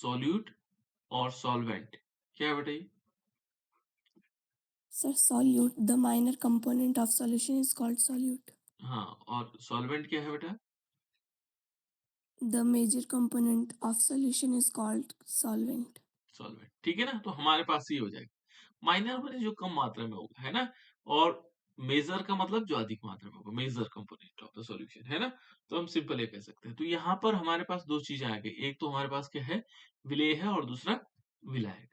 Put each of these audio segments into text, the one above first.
Solute और solvent. क्या है बेटा ये? Sir, solute. The minor component of solution is called solute. हाँ, और सॉल्वेंट क्या है बेटा? The major component of solution is called solvent. Solvent. ठीक है ना, तो हमारे पास ये हो जाएगा। माइनर माने जो कम मात्रा में होगा, है ना, और मेजर का मतलब जो अधिक मात्रा में होगा, major component of the solution, है ना। तो हम सिंपल ये कह सकते हैं। तो यहाँ पर हमारे पास दो चीजें आ गई, एक तो हमारे पास क्या है, विलेय है, और दूसरा विलायक।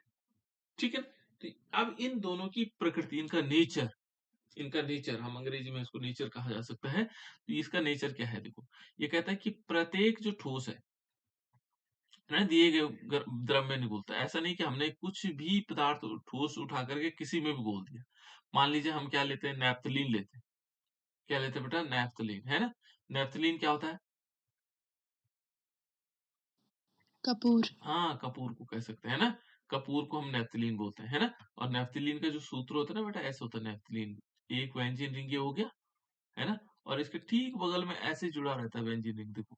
ठीक है। तो अब इन दोनों की प्रकृति, इनका नेचर हम अंग्रेजी में इसको नेचर कहा जा सकता है। तो इसका नेचर क्या है, देखो, ये कहता है कि प्रत्येक जो ठोस है ना, दिए गए द्रव में नहीं घुलता है। ऐसा नहीं कि हमने कुछ भी पदार्थ ठोस उठा करके किसी में भी घोल दिया। मान लीजिए हम क्या लेते हैं, नैप्थलीन लेते हैं। क्या लेते हैं बेटा, नैप्थलीन, है ना। नैप्थलीन क्या होता है? कपूर। हाँ, कपूर को कह सकते हैं ना। कपूर को हम नैप्थलीन बोलते हैं, है ना। और नैप्थलीन का जो सूत्र होता है ना बेटा, ऐसे होता है नैप्थलीन। एक बेंजीन रिंग ये हो गया, है ना, और इसके ठीक बगल में ऐसे जुड़ा रहता है बेंजीन रिंग, देखो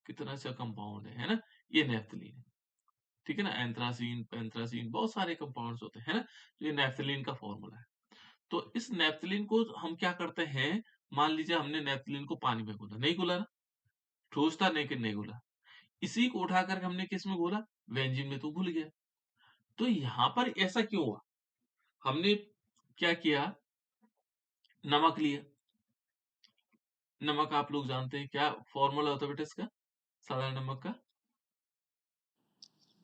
कितना अच्छा कंपाउंड है ना। ये नैप्थलीन है। ठीक है ना, एंथ्रासीन, पेंथ्रासीन, बहुत सारे कंपाउंड्स होते हैं, है ना। तो ये नैप्थलीन का फॉर्मूला है। तो इस नैप्थलीन को हम क्या करते हैं, मान लीजिए हमने नैप्थलीन को पानी में घोला, नहीं घोला ना, ठोस था लेकिन नहीं घोला। इसी को उठा कर हमने किस में घोला, बेंजीन में, तो घुल गया। तो यहाँ पर ऐसा क्यों हुआ, हमने क्या किया, नमक लिया। नमक आप लोग जानते हैं, क्या फॉर्मूला होता है बेटा इसका, साधारण नमक का?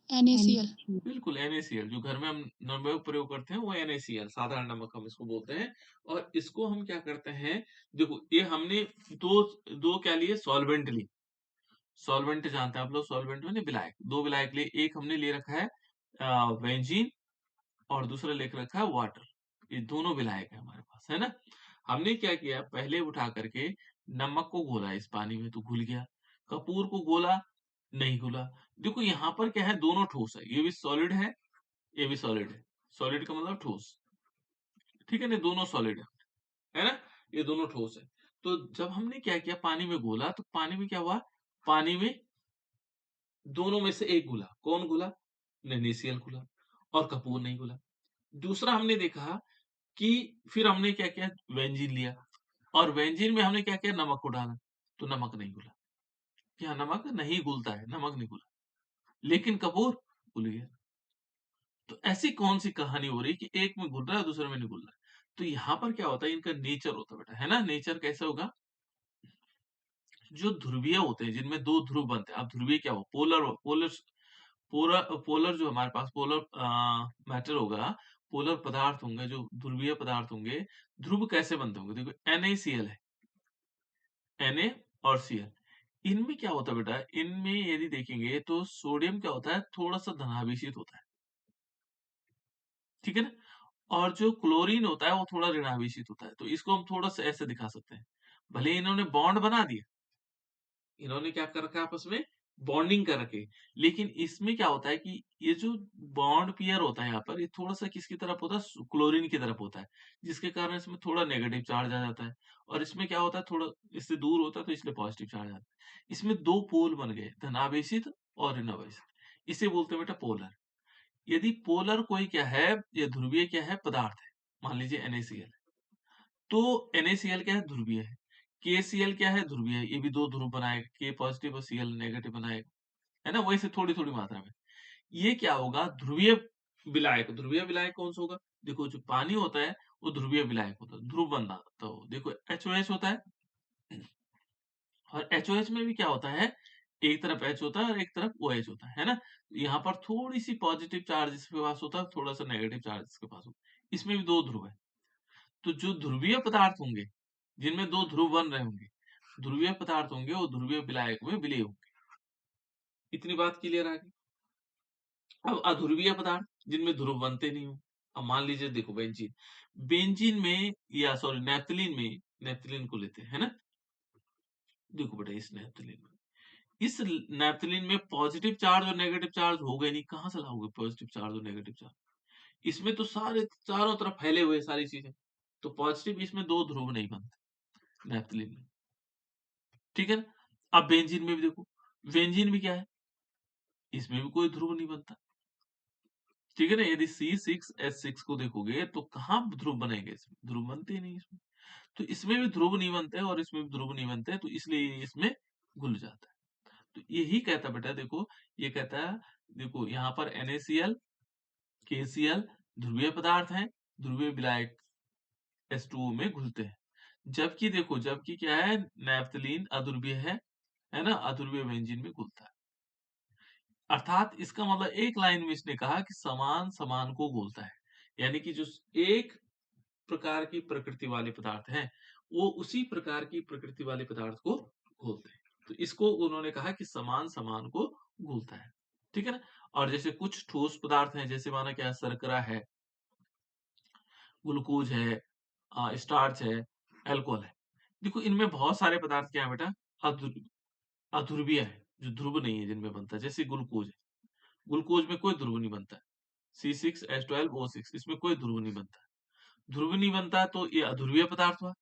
NaCl। बिल्कुल NaCl, जो घर में हम नमक प्रयोग करते हैं वो NaCl, साधारण नमक हम इसको बोलते हैं। और इसको हम क्या करते हैं, देखो ये हमने दो दो क्या लिए, सॉल्वेंट लिए। सॉल्वेंट जानते हैं आप लोग, सॉल्वेंट में विलायक, दो विलायक लिए, एक हमने ले रखा है बेंजीन, और दूसरा लेकर रखा है वाटर। ये दोनों विलायक है हमारे पास, है ना। हमने क्या किया, पहले उठा करके नमक को घोला इस पानी में, तो घुल गया। कपूर को घोला, नहीं घुला। देखो यहाँ पर क्या है, दोनों ठोस है, ये भी सॉलिड है, ये भी सॉलिड है। सॉलिड का मतलब ठोस। ठीक है ना, दोनों सॉलिड है ना, ये दोनों ठोस है। तो जब हमने क्या किया, पानी में घोला, तो पानी में क्या हुआ, पानी में दोनों में से एक घुला, कौन घुला, नेनेशियल घुला, और कपूर नहीं घुला। दूसरा हमने देखा कि फिर हमने क्या किया, बेंजीन लिया, और बेंजीन में हमने क्या किया, नमक को डाला, तो नमक नहीं घुला। क्या, नमक नहीं घुलता है, नमक नहीं घुला, लेकिन कपूर घुल गया। तो ऐसी कौन सी कहानी हो रही कि एक में घुल रहा है, दूसरे में नहीं घुल रहा है। तो यहाँ पर क्या होता है, इनका नेचर होता है बेटा, है ना। नेचर कैसे होगा, जो ध्रुवीय होते हैं, जिनमें दो ध्रुव बनते हैं। अब ध्रुवीय क्या हो, पोलर पोलर पोलर पोलर जो हमारे पास पोलर मैटर होगा, पोलर पदार्थ होंगे, जो ध्रुवीय पदार्थ होंगे, ध्रुव कैसे बनते होंगे, देखो NaCl है, Na और Cl। इनमें क्या होता है बेटा, इनमें यदि देखेंगे तो सोडियम क्या होता है, थोड़ा सा धनाभिषित होता है। ठीक है ना, और जो क्लोरीन होता है वो थोड़ा ऋणाभिषित होता है। तो इसको हम थोड़ा सा ऐसे दिखा सकते हैं, भले ही इन्होंने बॉन्ड बना दिया, इन्होंने क्या कर रखा है आपस में, बॉन्डिंग कर रखी है, लेकिन इसमें क्या होता है कि ये जो बॉन्ड पेयर होता है यहाँ पर, ये थोड़ा सा किसकी तरफ होता है, क्लोरीन की तरफ होता है, जिसके कारण इसमें थोड़ा नेगेटिव चार्ज आ जाता है। और इसमें क्या होता है, थोड़ा इससे दूर होता है, तो इसलिए पॉजिटिव चार्ज आता है। इसमें दो पोल बन गए, धनावेशित और ऋणावेशित। इसे बोलते हैं बेटा पोलर। यदि पोलर कोई क्या है, ये ध्रुवीय क्या है, पदार्थ है, मान लीजिए NaCl, तो NaCl क्या है, ध्रुवीय है। KCl क्या है, ध्रुवीय है, ये भी दो ध्रुव बनाएगा, K पॉजिटिव और Cl नेगेटिव बनाएगा, है ना, वैसे थोड़ी थोड़ी मात्रा में। ये क्या होगा, ध्रुवीय विलायक। ध्रुवीय विलायक कौन सा होगा, देखो जो पानी होता है वो ध्रुवीय विलायक होता है, ध्रुव बनता है। तो देखो HOH होता है, और HOH में भी क्या होता है, एक तरफ H होता है और एक तरफ OH होता है ना। यहाँ पर थोड़ी सी पॉजिटिव चार्ज इसके पास होता है, थोड़ा सा नेगेटिव चार्ज इसके पास होता है। इसमें भी दो ध्रुव है। तो जो ध्रुवीय पदार्थ होंगे, जिनमें दो ध्रुव बन रहे होंगे, ध्रुवीय पदार्थ होंगे, वो ध्रुवीय विलायक में विलीय होंगे। इतनी बात क्लियर आ गई। अब अध्रुवीय पदार्थ, जिनमें ध्रुव बनते नहीं हो, अब मान लीजिए देखो बेंजीन, बेंजीन में, या सॉरी नैप्थलीन में, नैप्थलीन को लेते हैं, है ना। देखो बेटा इस नैप्थलीन में, इस नैप्थलीन में पॉजिटिव चार्ज और नेगेटिव चार्ज हो गए नहीं, कहाँ से लाओगे पॉजिटिव चार्ज और नेगेटिव चार्ज, इसमें तो सारे चारों तरफ फैले हुए सारी चीजें, तो पॉजिटिव इसमें दो ध्रुव नहीं बनते नैप्थलीन में। ठीक है ना। अब बेंजीन में भी देखो, बेंजीन भी क्या है, इसमें भी कोई ध्रुव नहीं बनता। ठीक है ना? यदि C6H6 को देखोगे तो कहाँ ध्रुव बनेंगे इसमें? ध्रुव बनते ही नहीं इसमें। तो इसमें भी ध्रुव नहीं बनते हैं और इसमें भी ध्रुव नहीं बनते हैं, तो इसलिए ये इसमें घुल जाता है। तो यही कहता है बेटा, देखो ये कहता है, देखो यहाँ पर NaCl, KCl ध्रुवीय पदार्थ हैं, ध्रुवीय विलायक H2O में घुलते हैं। जबकि देखो, जबकि क्या है, नैप्थलीन अध्रुवीय है ना? अध्रुवीय बेंजीन में घुलता है। अर्थात इसका मतलब एक लाइन में इसने कहा कि समान समान को घोलता है, यानी कि जो एक प्रकार की प्रकृति वाले पदार्थ हैं, वो उसी प्रकार की प्रकृति वाले पदार्थ को घोलते हैं। तो इसको उन्होंने कहा कि समान समान को घोलता है। ठीक है ना? और जैसे कुछ ठोस पदार्थ हैं, जैसे माना क्या, शर्करा है, ग्लूकोज है, स्टार्च है, अल्कोहल है। देखो इनमें बहुत सारे पदार्थ क्या है बेटा, अध्रु- अध्रुवीय है, जो ध्रुव नहीं है जिनमें बनता है। जैसे ग्लूकोज है, ग्लूकोज में कोई ध्रुव नहीं बनता है। C6H12O6 इसमें कोई ध्रुव नहीं बनता है। ध्रुव नहीं बनता है तो ये अध्रुवीय पदार्थ हुआ।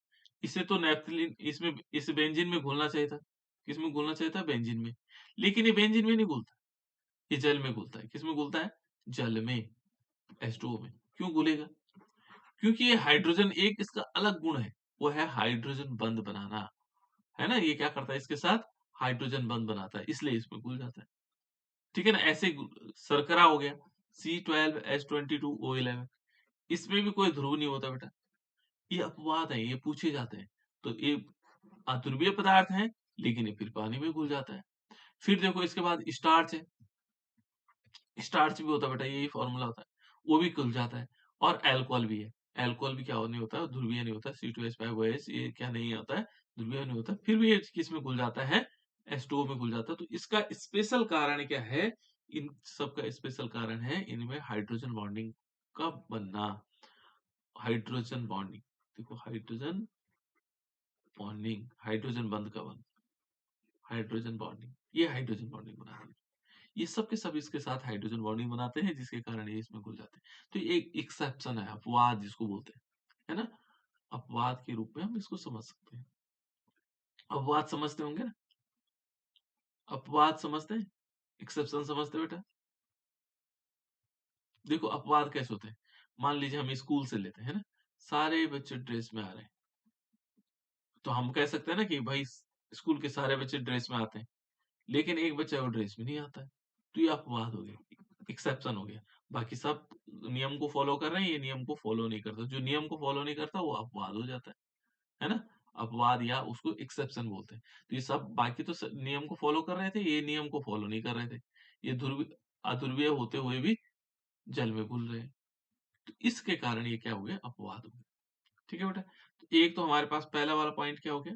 इसे तो नैप्थलीन, इसमें इस बेंजीन में घुलना चाहिए था। किसमें घुलना चाहिए था? बेंजीन में। लेकिन ये बेंजीन में नहीं घुलता, ये जल में घुलता है। किसमें घुलता है? जल में, H2O में। क्यों घुलेगा? क्योंकि ये हाइड्रोजन, एक इसका अलग गुण है, वो है हाइड्रोजन बंध बनाना। है ना? ये क्या करता है इसके साथ? हाइड्रोजन बंध बनाता है, इसलिए इसमें घुल जाता है। ठीक है ना? ऐसे शर्करा हो गया, C12H22O11, इसमें भी कोई ध्रुव नहीं होता बेटा। ये अपवाद है, ये पूछे जाते हैं। तो ये अध्रुवीय पदार्थ है, लेकिन ये फिर पानी में घुल जाता है। फिर देखो इसके बाद स्टार्च है, स्टार्च भी होता है बेटा, यही फॉर्मूला होता है, वो भी घुल जाता है। और अल्कोहल भी है, अल्कोहल भी क्या नहीं होता है, ध्रुवीय नहीं होता। C2H5OH ये क्या नहीं होता है, ध्रुवीय नहीं होता। फिर भी ये किस में घुल जाता है? H2O में घुल जाता है। तो इसका स्पेशल कारण क्या है? इन सब का स्पेशल कारण है इनमें हाइड्रोजन बॉन्डिंग का बनना। हाइड्रोजन बॉन्डिंग, देखो हाइड्रोजन बॉन्डिंग, हाइड्रोजन बंध का बंध, हाइड्रोजन बॉन्डिंग, ये हाइड्रोजन बॉन्डिंग बनाती है। ये सब के सब इसके साथ हाइड्रोजन बॉन्डिंग बनाते हैं, जिसके कारण ये इसमें घुल जाते हैं। तो ये एक एक्सेप्शन है, अपवाद जिसको बोलते हैं, है ना? अपवाद के रूप में हम इसको समझ सकते हैं। अपवाद समझते होंगे ना? अपवाद समझते हैं, एक्सेप्शन समझते हैं बेटा? देखो अपवाद कैसे होते हैं, मान लीजिए हम स्कूल से लेते हैं ना, सारे बच्चे ड्रेस में आ रहे हैं, तो हम कह सकते हैं ना कि भाई स्कूल के सारे बच्चे ड्रेस में आते हैं, लेकिन एक बच्चा वो ड्रेस में नहीं आता है, तो ये अपवाद हो गया, एक्सेप्शन हो गया। बाकी सब नियम को फॉलो कर रहे हैं, ये नियम को फॉलो नहीं करता। जो नियम को फॉलो नहीं करता वो अपवाद हो जाता है ना? अपवाद या उसको एक्सेप्शन बोलते हैं। तो ये सब बाकी तो नियम को फॉलो कर रहे थे, ये नियम को फॉलो नहीं कर रहे थे, ये ध्रुवीय अध्रुवीय होते हुए भी जल में घुल रहे हैं। तो इसके कारण ये क्या हो गया? अपवाद हो गया। ठीक है बेटा? तो एक तो हमारे पास पहला वाला पॉइंट क्या हो गया?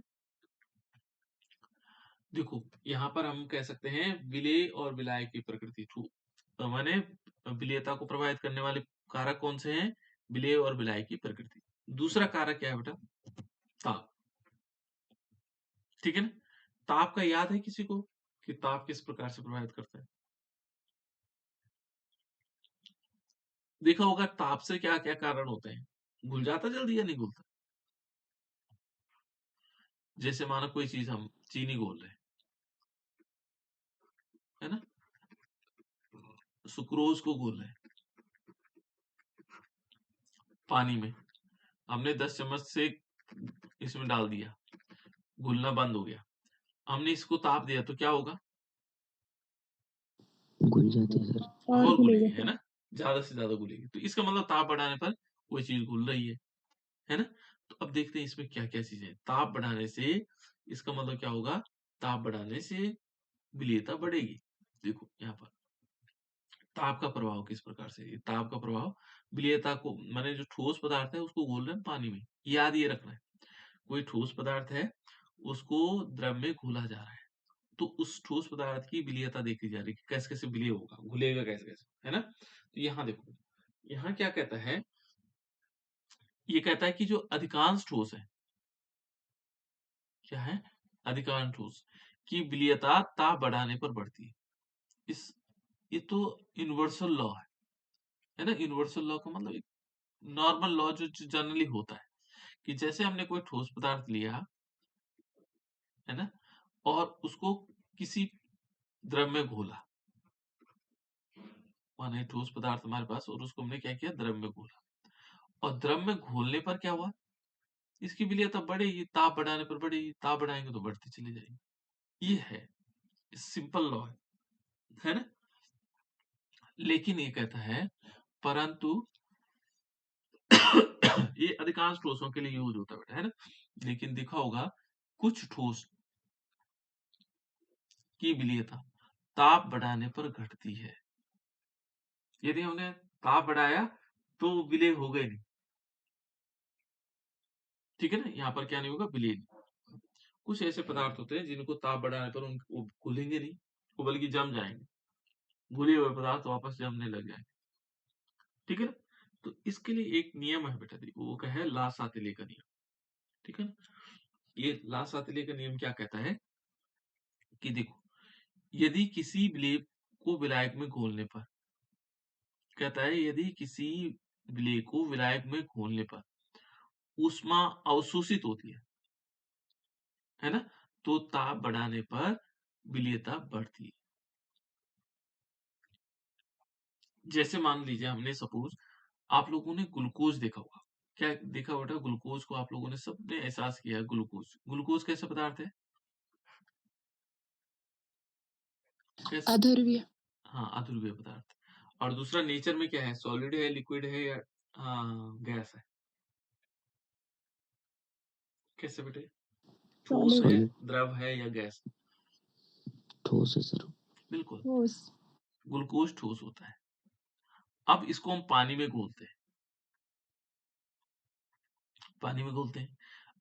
देखो यहाँ पर हम कह सकते हैं विलेय और विलाय की प्रकृति ठू माने विलेयता को प्रभावित करने वाले कारक कौन से हैं? विलेय और विलाय की प्रकृति। दूसरा कारक क्या है बेटा? ताप। ठीक है ना? ताप का याद है किसी को कि ताप किस प्रकार से प्रभावित करता है? देखा होगा ताप से क्या क्या कारण होते हैं, घुल जाता जल्दी या नहीं घुलता? जैसे मानो कोई चीज हम चीनी घोल रहे हैं, है ना? सुक्रोज को घोल रहे हैं पानी में, हमने 10 चम्मच से इसमें डाल दिया, घुलना बंद हो गया। हमने इसको ताप दिया तो क्या होगा? घुल जाती है सर। और और घुलेगी, घुलेगा है ना? ज्यादा से ज्यादा घुलेगी। तो इसका मतलब ताप बढ़ाने पर कोई चीज घुल रही है ना? तो अब देखते हैं इसमें क्या क्या चीजें हैं। ताप बढ़ाने से इसका मतलब क्या होगा? ताप बढ़ाने से विलेयता बढ़ेगी। देखो यहाँ पर ताप का प्रभाव किस प्रकार से, ये ताप का प्रभाव विलेयता को, माने जो ठोस पदार्थ है उसको घोल रहे हैं पानी में, याद ये रखना है। कोई ठोस पदार्थ है, उसको द्रव में घोला जा रहा है, तो उस ठोस पदार्थ की विलेयता देखी जा रही है कि कैसे कैसे विलेय होगा, घुलेगा कैसे कैसे, है ना? तो यहाँ देखो, यहाँ क्या कहता है, ये कहता है कि जो अधिकांश ठोस है, क्या है? अधिकांश ठोस की विलेयता ताप बढ़ाने पर बढ़ती है। इस ये तो यूनिवर्सल लॉ है ना? यूनिवर्सल लॉ का मतलब एक नॉर्मल लॉ जो जनरली होता है कि जैसे हमने कोई ठोस पदार्थ लिया, है ना, और उसको किसी द्रव में घोला, माना एक ठोस पदार्थ हमारे पास और उसको हमने क्या किया, द्रव में घोला, और द्रव में घोलने पर क्या हुआ, इसकी विलेयता बढ़ेगी, ताप बढ़ाने पर बढ़ेगी, ताप बढ़ाएंगे तो बढ़ती चली जाएगी। ये है सिंपल लॉ है ना। लेकिन ये कहता है परंतु ये अधिकांश ठोसों के लिए यूज होता है बेटा, है ना। लेकिन देखा होगा कुछ ठोस की विलेयता ताप बढ़ाने पर घटती है। यदि हमने ताप बढ़ाया तो विलेय हो गए नहीं, ठीक है ना, यहाँ पर क्या नहीं होगा, विलेय नहीं। कुछ ऐसे पदार्थ होते हैं जिनको ताप बढ़ाने पर वो घुलेंगे नहीं, वो बल्कि जम जाएंगे, घुले हुए पदार्थ वापस जमने लग जाएंगे, ठीक है ना। तो इसके लिए एक नियम है बेटा, देखो वो क्या है, ला-सातिले का नियम, ठीक है ना। ये ला-सातिले का नियम क्या कहता है कि देखो, यदि किसी विलेय को विलायक में घोलने पर, कहता है यदि किसी विलेय को विलायक में घोलने पर ऊष्मा अवशोषित होती है ना, तो ताप बढ़ाने पर विलेयता बढ़ती है। जैसे मान लीजिए हमने सपोज, आप लोगों ने ग्लूकोज देखा होगा, क्या देखा बेटा, ग्लूकोज को आप लोगों ने सबने एहसास किया है, ग्लूकोज, ग्लूकोज कैसा पदार्थ है, कैसा, अध्रुवीय। हाँ अध्रुवीय पदार्थ। और दूसरा नेचर में क्या है, सॉलिड है, लिक्विड है, या हाँ गैस है, कैसे बेटे, ठोस सॉलिड। है, सॉलिड। द्रव है, या गैस। ठोस है सर। बिल्कुल, ठोस। ग्लूकोज ठोस होता है। अब इसको हम पानी में घोलते हैं, पानी में घोलते हैं।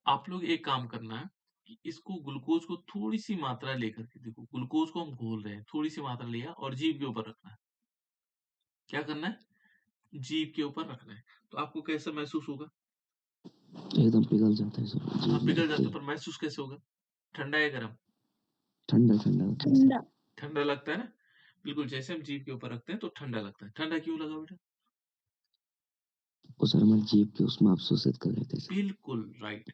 आप लोग एक काम करना है कि इसको ग्लूकोज को थोड़ी सी मात्रा लेकर के, देखो ग्लूकोज को हम घोल रहे हैं, थोड़ी सी मात्रा लिया और जीभ के ऊपर रखना है। क्या करना है, जीभ के ऊपर रखना है। तो आपको कैसा महसूस होगा, एकदम पिघल जाता है सर, हाँ जीभ में पिघल रखते जाते ही। हैं, पर महसूस कैसे होगा, ठंडा या गर्म, ठंडा ठंडा होता है सर। ठंडा। ठंडा लगता है ना। बिल्कुल, जैसे हम जीभ के ऊपर रखते हैं तो ठंडा लगता है। ठंडा क्यों लगा बेटा, वो सर हमारी जीभ की ऊष्मा अवशोषित कर लेते हैं सर। बिल्कुल राइट।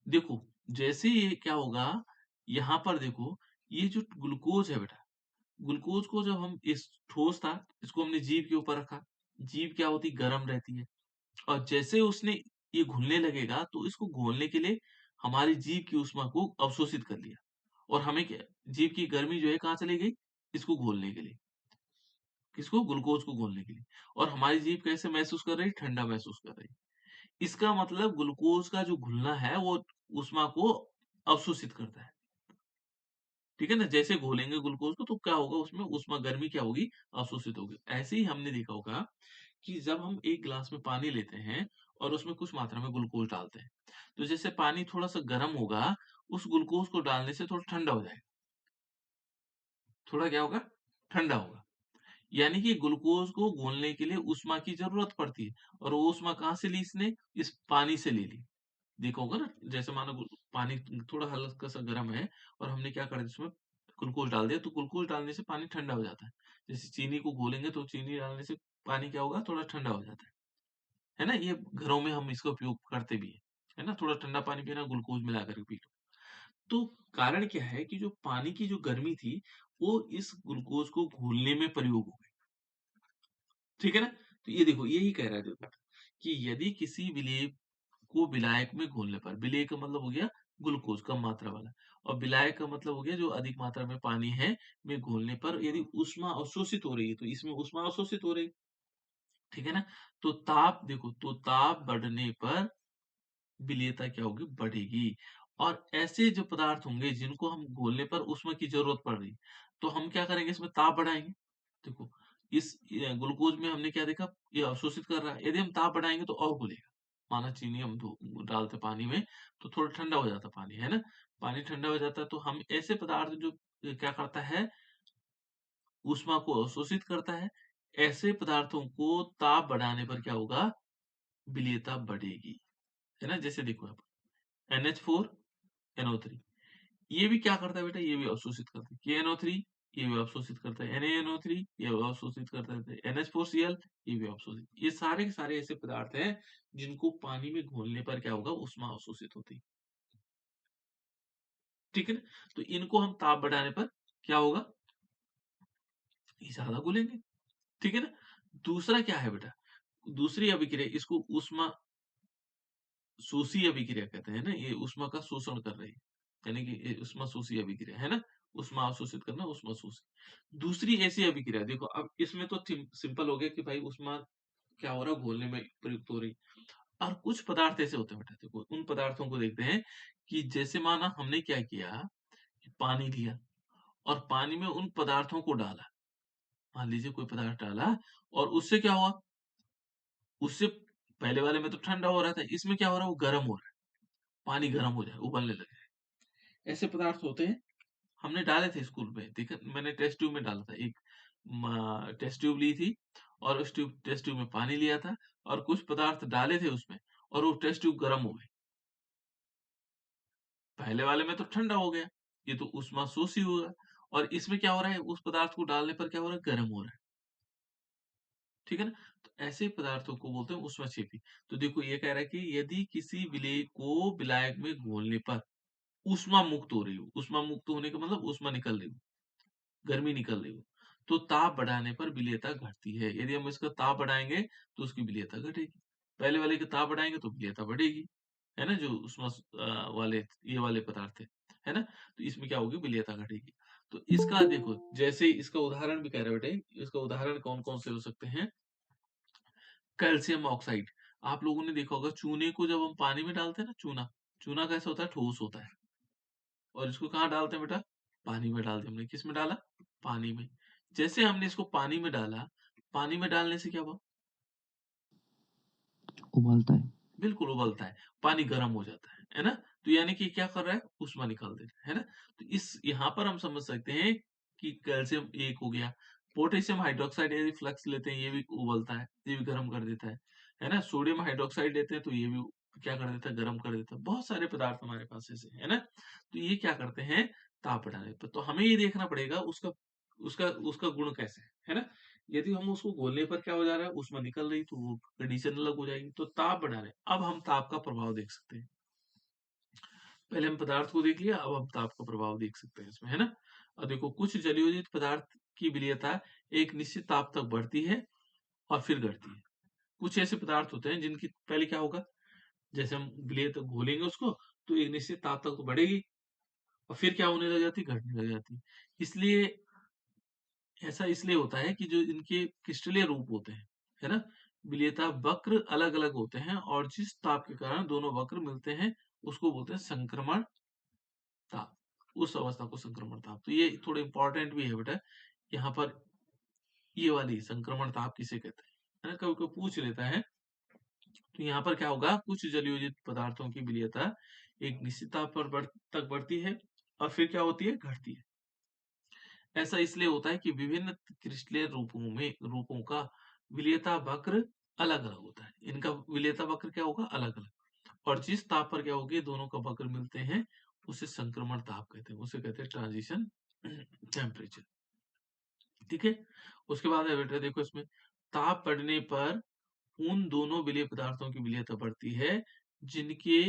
देखो जैसे ये क्या होगा, यहाँ पर देखो, ये जो ग्लूकोज है बेटा, ग्लूकोज को जब हम इस ठोस था, इसको हमने जीभ के ऊपर रखा, जीभ क्या होती, गर्म रहती है, और जैसे उसने ये घुलने लगेगा तो इसको घोलने के लिए हमारी जीभ की ऊष्मा को अवशोषित कर लिया, और हमें क्या, जीभ की गर्मी जो है कहाँ चली गई, इसको घोलने के लिए, किसको, ग्लूकोज को घोलने के लिए, और हमारी जीभ कैसे महसूस कर रही, ठंडा महसूस कर रही। इसका मतलब ग्लूकोज का जो घुलना है वो ऊष्मा को अवशोषित करता है, ठीक है ना। जैसे घोलेंगे ग्लूकोज को तो क्या होगा, उसमें ऊष्मा गर्मी क्या होगी, अवशोषित होगी। ऐसे ही हमने देखा होगा कि जब हम एक ग्लास में पानी लेते हैं और उसमें कुछ मात्रा में ग्लूकोज डालते हैं, तो जैसे पानी थोड़ा सा गर्म होगा, उस ग्लूकोज को डालने से थोड़ा ठंडा हो जाएगा, थोड़ा क्या होगा, ठंडा होगा। यानी कि ग्लूकोज को घोलने के लिए ऊष्मा की जरूरत पड़ती है, और वो ऊष्मा कहाँ से ली इसने, इस पानी से ले ली। देखा होगा ना, जैसे मानो पानी थोड़ा हल्का सा गर्म है और हमने क्या कर दिया, उसमें ग्लूकोज डाल दिया, तो ग्लूकोज डालने से पानी ठंडा हो जाता है। जैसे चीनी को घोलेंगे तो चीनी डालने से पानी क्या होगा, थोड़ा ठंडा हो जाता है ना। ये घरों में हम इसका उपयोग करते भी है ना, थोड़ा ठंडा पानी पीना, ग्लूकोज मिला कर पी लो। तो कारण क्या है कि जो पानी की जो गर्मी थी वो इस ग्लूकोज को घोलने में प्रयोग हो गई, ठीक है ना। तो ये देखो यही कह रहा है, देखो कि यदि किसी विलेय को विलायक में घोलने पर, विलेय का मतलब हो गया ग्लूकोज कम मात्रा वाला, और विलायक का मतलब हो गया जो अधिक मात्रा में पानी है, में घोलने पर यदि ऊष्मा अवशोषित हो रही है, तो इसमें ऊष्मा अवशोषित हो रही है, ठीक है ना। तो ताप देखो, तो ताप बढ़ने पर विलेयता क्या होगी, बढ़ेगी। और ऐसे जो पदार्थ होंगे जिनको हम घोलने पर ऊष्मा की जरूरत पड़ रही, तो हम क्या करेंगे, इसमें ताप बढ़ाएंगे। देखो इस ग्लूकोज में हमने क्या देखा, ये अवशोषित कर रहा है, यदि हम ताप बढ़ाएंगे तो और घुलेगा। माना चीनी हम डालते पानी में तो थोड़ा ठंडा हो जाता पानी, है ना, पानी ठंडा हो जाता है, तो हम ऐसे पदार्थ जो क्या करता है, ऊष्मा को अवशोषित करता है, ऐसे पदार्थों को ताप बढ़ाने पर क्या होगा, विलेयता बढ़ेगी, है ना। जैसे देखो आप NH4 NO3, ये भी क्या करता है बेटा, ये भी अवशोषित करता है, KNO3 ये भी अवशोषित करता है, NaNO3 ये भी अवशोषित करता है, NH4Cl ये भी अवशोषित, ये सारे के सारे ऐसे पदार्थ हैं जिनको पानी में घोलने पर क्या होगा, ऊष्मा अवशोषित होती है, ठीक है ना। तो इनको हम ताप बढ़ाने पर क्या होगा, ये ज्यादा घुलेंगे, ठीक है ना। दूसरा क्या है बेटा, दूसरी अभिक्रिया, इसको ऊष्मा शोषी अभिक्रिया कहते हैं ना, ये ऊष्मा का शोषण कर रही है, यानी कि ये ऊष्मा शोषी अभिक्रिया है ना, ऊष्मा अवशोषित करना, ऊष्मा शोषी। दूसरी ऐसी अभिक्रिया देखो, अब इसमें तो सिंपल हो गया कि भाई ऊष्मा क्या हो रहा है, घोलने में प्रयुक्त हो रही। और कुछ पदार्थ ऐसे होते हैं बेटा, देखो उन पदार्थों को देखते हैं कि जैसे माना हमने क्या किया कि पानी लिया और पानी में उन पदार्थों को डाला, मान लीजिए कोई पदार्थ डाला और उससे क्या हुआ, उससे पहले वाले में तो ठंडा हो रहा था, इसमें क्या हो रहा है, वो गर्म हो रहा है, पानी गर्म हो जाए, उबलने लगे। ऐसे पदार्थ होते हैं, हमने डाले थे स्कूल में, देखा मैंने टेस्ट ट्यूब में डाला था, एक टेस्ट ट्यूब ली थी और उस टेस्ट ट्यूब में पानी लिया था और कुछ पदार्थ डाले थे उसमें और वो टेस्ट ट्यूब गर्म हो गई। पहले वाले में तो ठंडा हो गया, ये तो ऊष्मा शोषी हुआ, और इसमें क्या हो रहा है, उस पदार्थ को डालने पर क्या हो रहा है, गर्म हो रहा है। ठीक है ना। तो ऐसे पदार्थों को बोलते हैं ऊष्माक्षेपी। तो देखो ये कह रहा है कि यदि किसी विलेय को विलायक में घोलने पर ऊष्मा मुक्त हो रही हो, ऊष्मा मुक्त होने का मतलब ऊष्मा निकल रही हो, गर्मी निकल रही हो, तो ताप बढ़ाने पर विलेयता घटती है। यदि हम इसका ताप बढ़ाएंगे तो उसकी विलेयता घटेगी, पहले वाले का ताप बढ़ाएंगे तो विलेयता बढ़ेगी, है ना, जो उसमें वाले ये वाले पदार्थ है ना, तो इसमें क्या होगी, विलेयता घटेगी। तो इसका देखो, जैसे इसका उदाहरण भी कह रहे बेटे, इसका उदाहरण कौन कौन से हो सकते हैं। कैल्शियम ऑक्साइड, आप लोगों ने देखा होगा चूने को जब हम पानी में डालते हैं ना, चूना चूना कैसा होता है, ठोस होता है, और इसको कहाँ डालते हैं बेटा, पानी में डालते हैं। हमने किस में डाला, पानी में। जैसे हमने इसको पानी में डाला, पानी में डालने से क्या हुआ, उबालता है। बिल्कुल उबलता है, पानी गर्म हो जाता है ना। तो यानी कि क्या कर रहा है, ऊष्मा निकाल दे रहा है ना। तो इस यहाँ पर हम समझ सकते हैं कि कैल्शियम एक हो गया, पोटेशियम हाइड्रोक्साइड यदि फ्लक्स लेते हैं, ये भी उबलता है, ये भी गर्म कर देता है ना। सोडियम हाइड्रोक्साइड लेते हैं तो ये भी क्या कर देता है, गर्म कर देता है। बहुत सारे पदार्थ हमारे पास ऐसे है ना, तो ये क्या करते हैं, ताप बढ़ाने पर। तो हमें ये देखना पड़ेगा उसका उसका उसका गुण कैसे है ना। यदि हम उसको घोलने पर क्या हो जा रहा है, ऊष्मा निकल रही, तो वो कंडीशन अलग हो जाएगी। तो ताप बढ़ा रहे, अब हम ताप का प्रभाव देख सकते हैं। पहले हम पदार्थ को देख लिया, अब हम ताप का प्रभाव देख सकते हैं इसमें, है ना। और देखो कुछ जलीयोजित पदार्थ की विलेयता एक निश्चित ताप तक बढ़ती है और फिर घटती है। कुछ ऐसे पदार्थ होते हैं जिनकी पहले क्या होगा, जैसे हम विलेयता घोलेंगे उसको, तो एक निश्चित ताप तक तो बढ़ेगी और फिर क्या होने लग जाती है, घटने लग जाती है। इसलिए ऐसा इसलिए होता है कि जो इनके क्रिस्टलीय रूप होते हैं, है ना, विलेयता वक्र अलग-अलग होते हैं और जिस ताप के कारण दोनों वक्र मिलते हैं, उसको बोलते हैं संक्रमण ताप। उस अवस्था को संक्रमण ताप। तो ये थोड़ा इम्पोर्टेंट भी है बेटा, यहाँ पर ये वाली संक्रमण ताप किसे कहते हैं, है ना, कभी-कभी पूछ लेता है। तो यहाँ पर क्या होगा, कुछ जलयोजित पदार्थों की विलेयता एक निश्चित ताप पर तक बढ़ती है और फिर क्या होती है, घटती है। ऐसा इसलिए होता है कि विभिन्न क्रिस्टलीय रूपों का विलेयता वक्र अलग-अलग होता है। इनका विलेयता वक्र क्या होगा, अलग-अलग, और जिस ताप पर क्या होगी, दोनों का वक्र मिलते हैं, उसे संक्रमण ताप कहते हैं, उसे कहते हैं ट्रांजिशन टेम्परेचर। ठीक है। उसके बाद है बेटा, देखो इसमें ताप बढ़ने पर उन दोनों विलेय पदार्थों की विलेयता बढ़ती है जिनके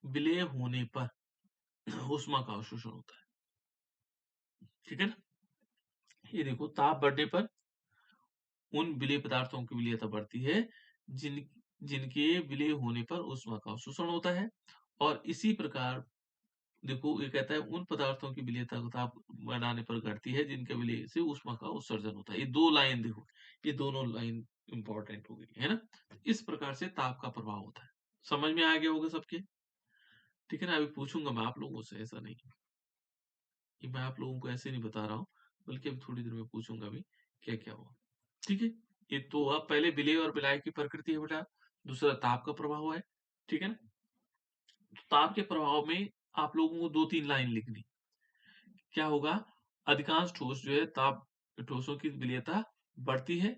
विलेय होने पर ऊष्मा का अवशोषण होता है। ठीक है ना। ये देखो, ताप बढ़ने पर उन विलेय पदार्थों की विलेयता बढ़ती है जिन जिनके विलेय होने पर ऊष्मा का अवशोषण होता है, और इसी प्रकार देखो ये कहता है उन पदार्थों की विलेयता को ताप बढ़ाने पर घटती है जिनके विलेय से ऊष्मा का उत्सर्जन होता है। ये दो लाइन देखो, ये दोनों लाइन इंपॉर्टेंट हो गई है ना। इस प्रकार से ताप का प्रभाव होता है। समझ में आ गया होगा सबके। ठीक है ना। अभी पूछूंगा मैं आप लोगों से, ऐसा नहीं कि मैं आप लोगों को ऐसे नहीं बता रहा हूँ, बल्कि अभी थोड़ी देर में पूछूंगा भी क्या क्या हुआ। ठीक है। ये तो अब पहले विलेय और विलायक की प्रकृति है बेटा, दूसरा ताप का प्रभाव है। ठीक है ना। तो ताप के प्रभाव में आप लोगों को 2-3 लाइन लिखनी। क्या होगा, अधिकांश ठोस जो है ताप, ठोसों की विलेयता बढ़ती है,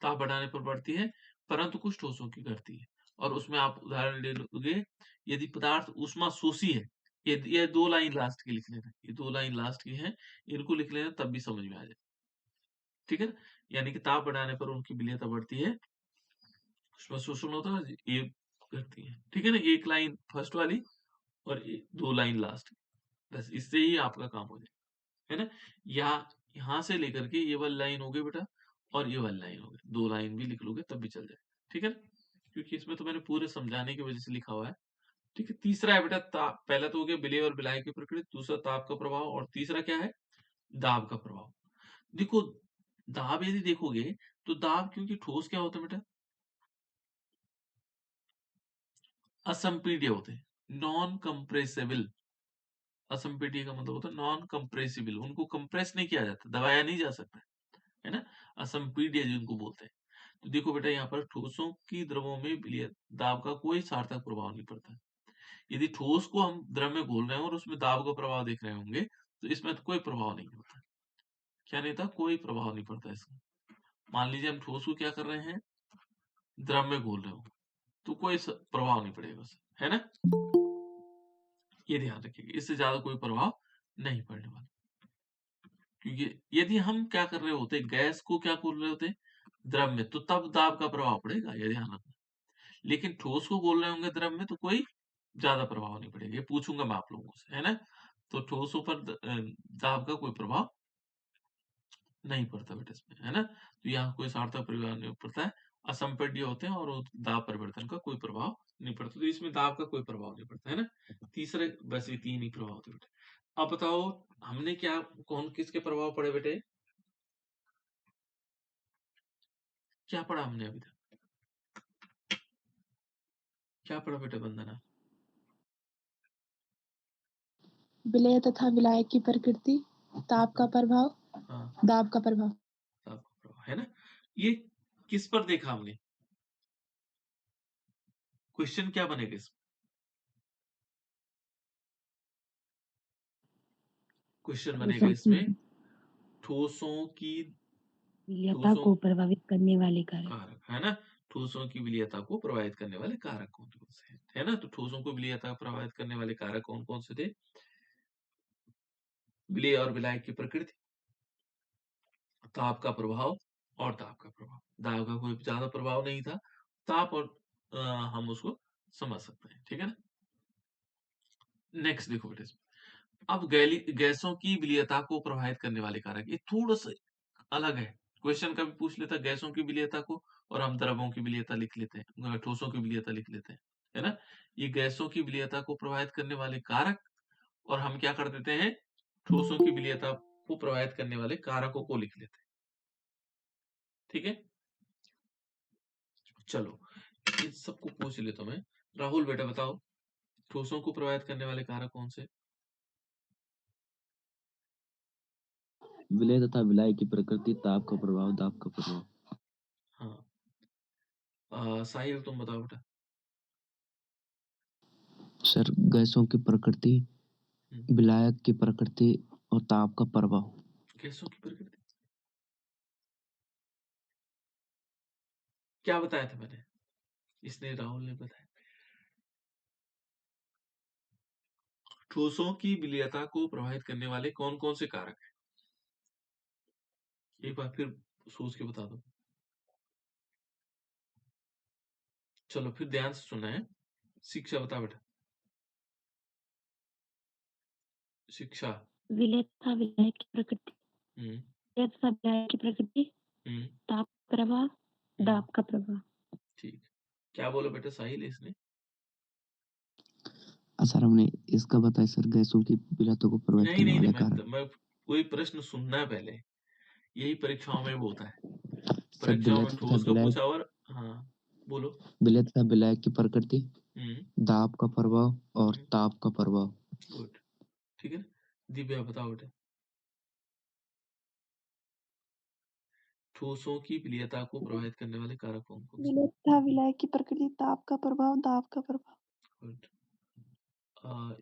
ताप बढ़ाने पर बढ़ती है, परंतु कुछ ठोसों की घटती है। और उसमें आप उदाहरण ले लोगे, यदि पदार्थ ऊष्मा शोषी है, ये 2 लाइन लास्ट की लिख लेना, ये 2 लाइन लास्ट की हैं, इनको लिख लेना तब भी समझ में आ जाए। ठीक है ना? यानी कि ताप बढ़ाने पर उनकी विलेयता बढ़ती है, ऊष्मा शोषण होता है, ये घटती है। ठीक है ना? 1 लाइन फर्स्ट वाली और 2 लाइन लास्ट, बस इससे ही आपका काम हो जाए, है ना। यहाँ यहाँ से लेकर के ये वाली लाइन हो गई बेटा, और ये वाली लाइन हो गई, 2 लाइन भी लिख लोगे तब भी चल जाए, ठीक है ना? क्योंकि इसमें तो मैंने पूरे समझाने की वजह से लिखा हुआ है, ठीक है? तीसरा है बेटा ताप, पहला तो हो गया विलय और विलायक की प्रकृति, दूसरा ताप का प्रभाव, और तीसरा क्या है? दाब का प्रभाव। देखो दाब यदि देखोगे तो दाब, क्योंकि ठोस क्या होता है बेटा? असंपीड्य होते हैं, नॉन कंप्रेसिबल। असंपीड्य का मतलब होता है नॉन कंप्रेसिबल, उनको कंप्रेस नहीं किया जाता, दबाया नहीं जा सकता, है ना? असंपीड्य जिनको बोलते हैं। तो देखो बेटा यहाँ पर ठोसों की द्रवों में विलय दाब का कोई सार्थक प्रभाव नहीं पड़ता। यदि ठोस को हम द्रव में घोल रहे हैं और उसमें दाब का प्रभाव देख रहे होंगे तो इसमें तो कोई प्रभाव नहीं होता। क्या नहीं था? कोई प्रभाव नहीं पड़ता इसका। मान लीजिए हम ठोस को क्या कर रहे हैं, द्रव में घोल रहे हो, तो कोई प्रभाव नहीं पड़ेगा उससे, है ना? ये ध्यान रखिएगा, इससे ज्यादा कोई प्रभाव नहीं पड़ने वाला। क्योंकि यदि हम क्या कर रहे होते, गैस को क्या घोल रहे होते द्रव में, तो तब दाब का प्रभाव पड़ेगा, ये ध्यान रखना। लेकिन ठोस को घोल रहे होंगे द्रव में तो कोई ज्यादा प्रभाव नहीं पड़ेगा, ये पूछूंगा मैं आप लोगों से, है ना? तो ठोसों पर दाब का कोई प्रभाव नहीं पड़ता बेटा इसमें, है ना? तो यहाँ कोई सार्थक प्रभाव नहीं पड़ता है, असंपीड्य होते हैं और दाब परिवर्तन का कोई प्रभाव नहीं पड़ता, तो इसमें दाब का कोई प्रभाव नहीं पड़ता, है ना? तीसरे वैसे भी 3 ही प्रभाव होते बेटे। अब बताओ हमने क्या, कौन किसके प्रभाव पड़े बेटे? क्या पढ़ा हमने अभी तक? क्या पढ़ा बेटा वंदना? विलय तथा विलायक की प्रकृति, ताप का प्रभाव, हाँ, दाब का प्रभाव। दाब का प्रभाव, है ना? ये किस पर देखा हमने? क्वेश्चन क्या बनेगा इसमें? क्वेश्चन बनेगा इसमें ठोसों की विलयता को प्रभावित करने वाले कारक, कारक, है ना? ठोसों की विलयता को प्रभावित करने वाले कारक कौन कौन से हैं, है ना? तो ठोसों को विलयता प्रभावित करने वाले कारक कौन कौन से थे? विलय और विलायक की प्रकृति, ताप का प्रभाव और दाब का प्रभाव। दाब का कोई ज्यादा प्रभाव नहीं था, ताप और हम उसको समझ सकते हैं, ठीक है ना? नेक्स्ट देखो बेटे, अब गैसों की विलयता को प्रभावित करने वाले कारक, ये थोड़ा सा अलग है। क्वेश्चन कभी पूछ लेता गैसों की विलयता को और हम द्रवों की विलयता लिख लेते हैं, ठोसों की विलयता लिख लेते हैं, है ना? ये गैसों की विलयता को प्रभावित करने वाले कारक, और हम क्या कर देते हैं, ठोसों की विलयता को प्रभावित करने वाले कारकों को लिख लेते हैं, ठीक है? चलो इन सबको पूछ लेता हूं मैं। राहुल बेटा बताओ, ठोसों को प्रभावित करने वाले कारक कौन से? विलय तथा विलायक की प्रकृति, ताप का प्रभाव, दाब का प्रभाव। हाँ, साहिल तुम बताओ बेटा। सर गैसों की प्रकृति, विलायक की प्रकृति और ताप का प्रभाव। गैसों की प्रकृति क्या बताया था मैंने? इसने राहुल ने बताया ठोसों की विलयता को प्रभावित करने वाले कौन कौन से कारक हैं? एक बार फिर सोच के बता दो। चलो फिर ध्यान से सुनना है। शिक्षा बता बेटा। शिक्षा। विलय तथा विलायक की प्रकृति, हम्म विलय तथा विलायक की प्रकृति, हम्म ताप प्रभाव, दाब का प्रभाव। ठीक, क्या बोलो बेटा साहिल इसने? सर हमने इसका बताया सर, गैसों की विलयता को प्रभावित नहीं करने नहीं वाले नहीं, कारक। मैं कोई प्रश्न सुनना है पहले, यही परीक्षाओं में वो होता है। सर परीक्षाओं विलय में तथा ठोस का विलायक, पूछा और हाँ बोलो। विलय तथा विलायक की प्रकृति, दाब का प्रभाव और हम्म, ताप का प्रभाव। गुड, ठीक है ना? दिव्या बताओ बेटा, ठोसों की विलयता को प्रभावित करने वाले कारक कौन कौन से? विलय तथा विलायक की प्रकृति, ताप का प्रभाव, दाब का प्रभाव। गुड।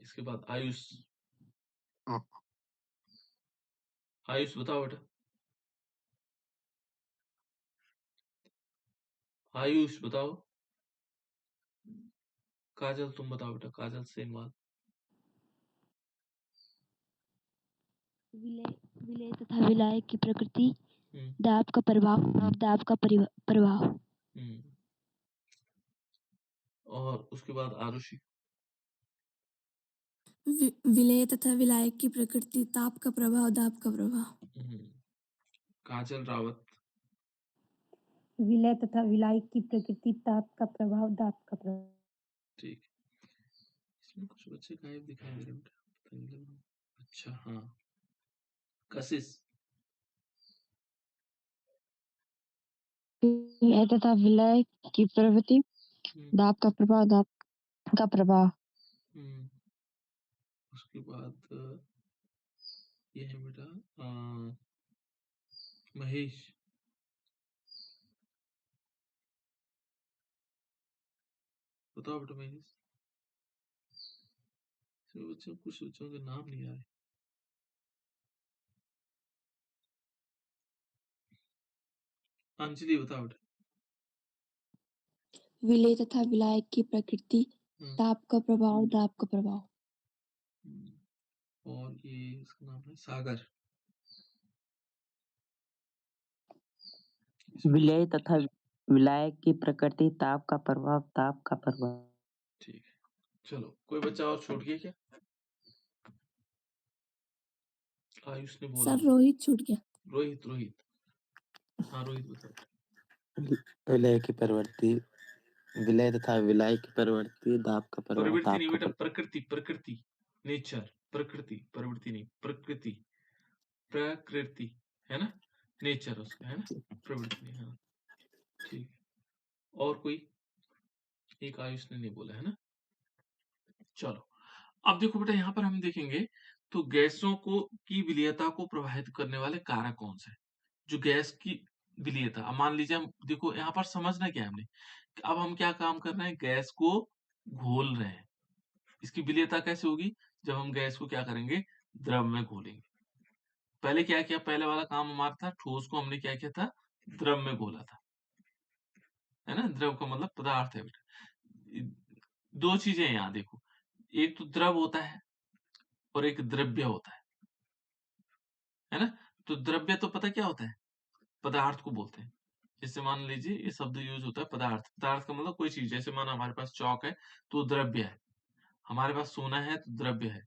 इसके बाद आयुष। आयुष बताओ बेटा। आयुष बताओ। काजल तुम बताओ बेटा, काजल सेनवाल। विलय तथा विलायक की प्रकृति, हम्म दाब का प्रभाव और दाब का प्रभाव। हम्म और उसके बाद आरुषि। विलय तथा विलायक की प्रकृति, ताप का प्रभाव, दाब का प्रभाव। काजल रावत। विलय तथा विलायक की प्रकृति, ताप का प्रभाव, दाब का प्रभाव। ठीक है। इसमें कुछ बच्चे गायब दिखाई दे रहे हैं बेटा, पता नहीं लग रहा। अच्छा हाँ, कशिश। विलय तथा विलय की प्रवृत्ति, हम्म, दाब का प्रभाव, दाब का प्रभाव। हम्म, उसके बाद ये है बेटा महेश। बताओ बेटा महेश। इसमें बच्चों कुछ बच्चों के नाम नहीं आ रहे। अंजलि बताओ बेटा। विलय तथा विलायक की प्रकृति, हम्म, ताप का प्रभाव, दाब का प्रभाव। और ये इसका नाम है सागर। इसमें विलय तथा विलायक की प्रकृति, ताप का प्रभाव, ताप का प्रभाव। ठीक है, चलो कोई बच्चा और छूट गया क्या? आयुष ने बोला। सर रोहित छूट गया। रोहित रोहित हाँ रोहित बताओ। विलय की प्रवृत्ति, विलय तथा विलायक की प्रवृत्ति, दाब का प्रभाव, प्रवृत्ति ताप नहीं का बेटा, प्रभाव। प्रकृति प्रकृति, नेचर। प्रकृति, प्रवृत्ति नहीं, प्रकृति। प्रकृति है ना, नेचर उसका है ना, प्रवृत्ति नहीं। हाँ ठीक है। और कोई एक आयुष ने नहीं बोला है ना। चलो अब देखो बेटा, यहाँ पर हम देखेंगे तो गैसों को की विलीयता को प्रभावित करने वाले कारक कौन से हैं? जो गैस की विलीयता, अब मान लीजिए हम देखो यहाँ पर समझना क्या है हमने, अब हम क्या काम कर रहे हैं, गैस को घोल रहे हैं। इसकी विलीयता कैसे होगी, जब हम गैस को क्या करेंगे, द्रव में घोलेंगे। पहले क्या किया, पहले वाला काम हमारा था, ठोस को हमने क्या किया था, द्रव में घोला था, है ना। द्रव का मतलब पदार्थ है बेटा। दो चीजें हैं यहाँ देखो, एक तो द्रव होता है और एक द्रव्य होता है ना। तो द्रव्य तो पता क्या होता है, पदार्थ को बोलते हैं। जैसे मान लीजिए ये शब्द यूज होता है पदार्थ, पदार्थ का मतलब कोई चीज, जैसे माना हमारे पास चौक है तो द्रव्य है, हमारे पास सोना है तो द्रव्य है,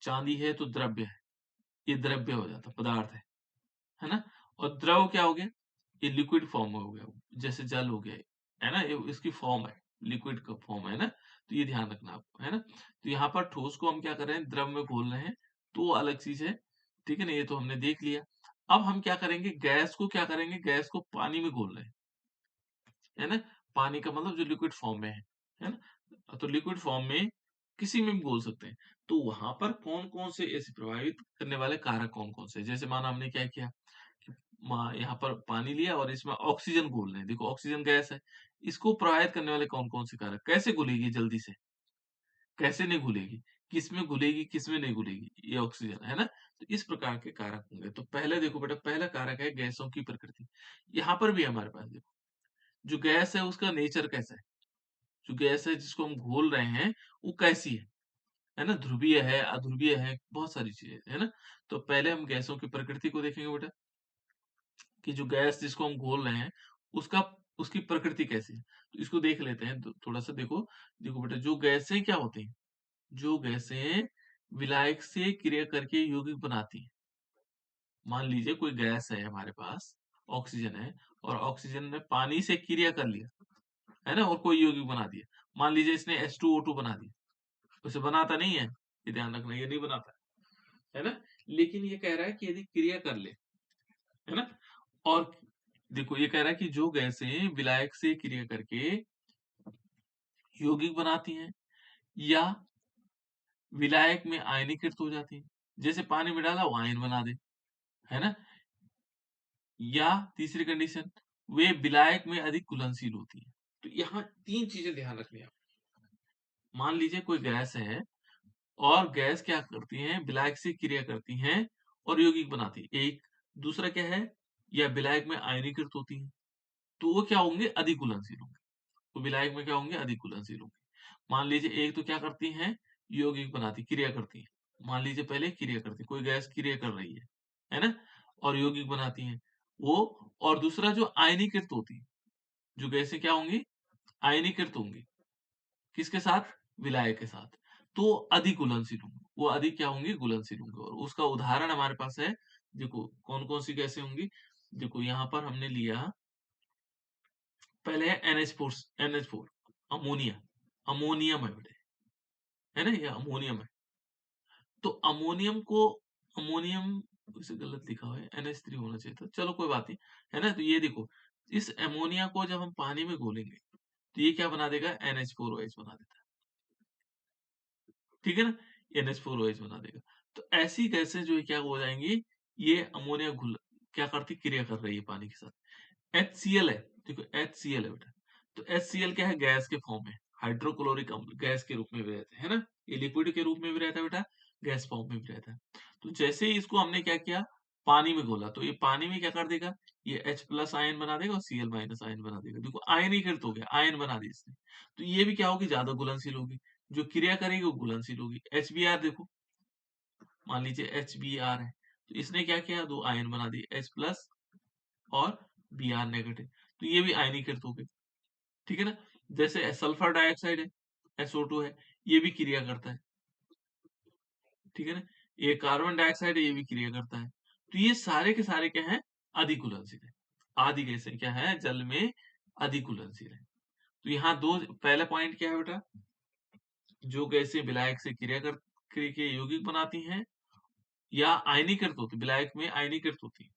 चांदी है तो द्रव्य है, ये द्रव्य हो जाता, पदार्थ है ना। और द्रव क्या हो गया, ये लिक्विड फॉर्म में हो गया, जैसे जल हो गया, है ना, ये इसकी फॉर्म है, लिक्विड का फॉर्म है ना। तो ये ध्यान रखना आपको, है ना। तो यहाँ पर ठोस को हम क्या कर रहे हैं, द्रव में घोल रहे हैं, तो वो अलग चीज है, ठीक है ना, ये तो हमने देख लिया। अब हम क्या करेंगे, गैस को क्या करेंगे, गैस को पानी में घोल रहे हैं, है ना। पानी का मतलब जो लिक्विड फॉर्म में है ना। तो लिक्विड फॉर्म में किसी में भी घोल सकते हैं। तो वहां पर कौन कौन से ऐसे प्रभावित करने वाले कारक कौन कौन से, जैसे माना हमने क्या किया, यहाँ पर पानी लिया और इसमें ऑक्सीजन घोल रहे हैं, देखो ऑक्सीजन गैस है, इसको प्रभावित करने वाले कौन कौन से कारक, कैसे घुलेगी जल्दी से, कैसे नहीं घुलेगी, किसमें घुलेगी किसमें नहीं घुलेगी, ये ऑक्सीजन है ना। तो इस प्रकार के कारक होंगे। तो पहले देखो बेटा, पहला कारक है गैसों की प्रकृति। यहाँ पर भी हमारे पास देखो, जो गैस है उसका नेचर कैसा है, जो गैस है जिसको हम घोल रहे हैं वो कैसी है ना, ध्रुवीय है, अध्रुवीय है, बहुत सारी चीजें है ना। तो पहले हम गैसों की प्रकृति को देखेंगे बेटा, कि जो गैस जिसको हम घोल रहे हैं उसका उसकी प्रकृति कैसी है। तो इसको देख लेते हैं, तो थोड़ा सा देखो। देखो बेटा, जो गैसें क्या होती हैं, जो गैसें विलायक से क्रिया करके यौगिक बनाती हैं। मान लीजिए कोई गैस है हमारे पास, ऑक्सीजन है, और ऑक्सीजन ने पानी से क्रिया कर लिया, है ना, और कोई यौगिक बना दिया। मान लीजिए इसने H2O2 बना दिया, उसे बनाता नहीं है, ये ध्यान रखना, ये नहीं बनाता है ना। लेकिन ये कह रहा है कि यदि क्रिया कर ले, है ना। और देखो ये कह रहा है कि जो गैसें विलायक से क्रिया करके यौगिक बनाती हैं या विलायक में आयनीकृत हो जाती हैं, जैसे पानी में डाला वो आयन बना दे, है ना। या तीसरी कंडीशन, वे विलायक में अधिक घुलनशील होती है। तो यहाँ तीन चीजें ध्यान रखनी है। मान लीजिए कोई गैस है और गैस क्या करती है, विलायक से क्रिया करती है और यौगिक बनाती है, एक। दूसरा क्या है, या विलायक में आयनीकृत होती है, तो वो क्या होंगे, अधिक घुलनशील होंगे। तो विलायक में क्या होंगे, अधिक घुलनशील होंगे। मान लीजिए एक तो क्या करती है, यौगिक बनाती, क्रिया करती है। मान लीजिए पहले क्रिया करती है, कोई गैस क्रिया कर रही है ना, और यौगिक बनाती है वो। और दूसरा जो आयनीकृत होती है, जो गैसें क्या होंगी, आयनीकृत होंगी, किसके साथ, विलायक के साथ। तो अधिक घुलनशील होंगे, वो अधिक क्या होंगी, घुलनशील होंगे। और उसका उदाहरण हमारे पास है, देखो कौन कौन सी गैसें होंगी। देखो यहाँ पर हमने लिया पहले है NH4 अमोनियम है बेटे, है ना, ये अमोनियम है। तो अमोनियम इसे गलत लिखा हुआ है, NH3 होना चाहिए था, चलो कोई बात नहीं, है ना। तो ये देखो, इस अमोनिया को जब हम पानी में घोलेंगे तो ये क्या बना देगा, NH4OH बना देता है, ठीक है ना, NH4OH बना देगा। तो ऐसी गैसें जो है क्या हो जाएंगी, ये अमोनिया घुल क्या करती, क्रिया कर रही है पानी के साथ। HCl है, देखो HCl है बेटा, तो HCl क्या है, गैस के फॉर्म में, हाइड्रोक्लोरिक अम्ल गैस के रूप में भी रहता है ना, ये लिक्विड के रूप में भी रहता है बेटा, गैस फॉर्म में भी रहता है। तो जैसे ही इसको हमने क्या किया, पानी में घोला, तो ये पानी में क्या कर देगा, ये H+ आयन बना देगा और Cl- आयन बना देगा। देखो आयनीकृत हो गया, आयन बना दी इसने। तो ये भी क्या होगी, ज्यादा घुलनशील होगी, जो क्रिया करेगी वो घुलनशील होगी। HBr देखो, मान लीजिए HBr है, तो इसने क्या किया, दो आयन बना दिए, H+ और Br-। तो ये भी आयनीकृत हो गए, ठीक है ना। जैसे सल्फर डाइऑक्साइड है, SO2 है, ये भी क्रिया करता है, ठीक है ना। ये कार्बन डाइऑक्साइड है, ये भी क्रिया करता है। तो ये सारे के सारे क्या है, अधिक घुलनशील है। आदि गैसें क्या है, जल में अधिक घुलनशील है। तो यहाँ दो, पहला पॉइंट क्या है बेटा, जो गैसें विलायक से क्रिया करके यौगिक बनाती हैं या आयनीकृत होती, विलायक में आयनीकृत होती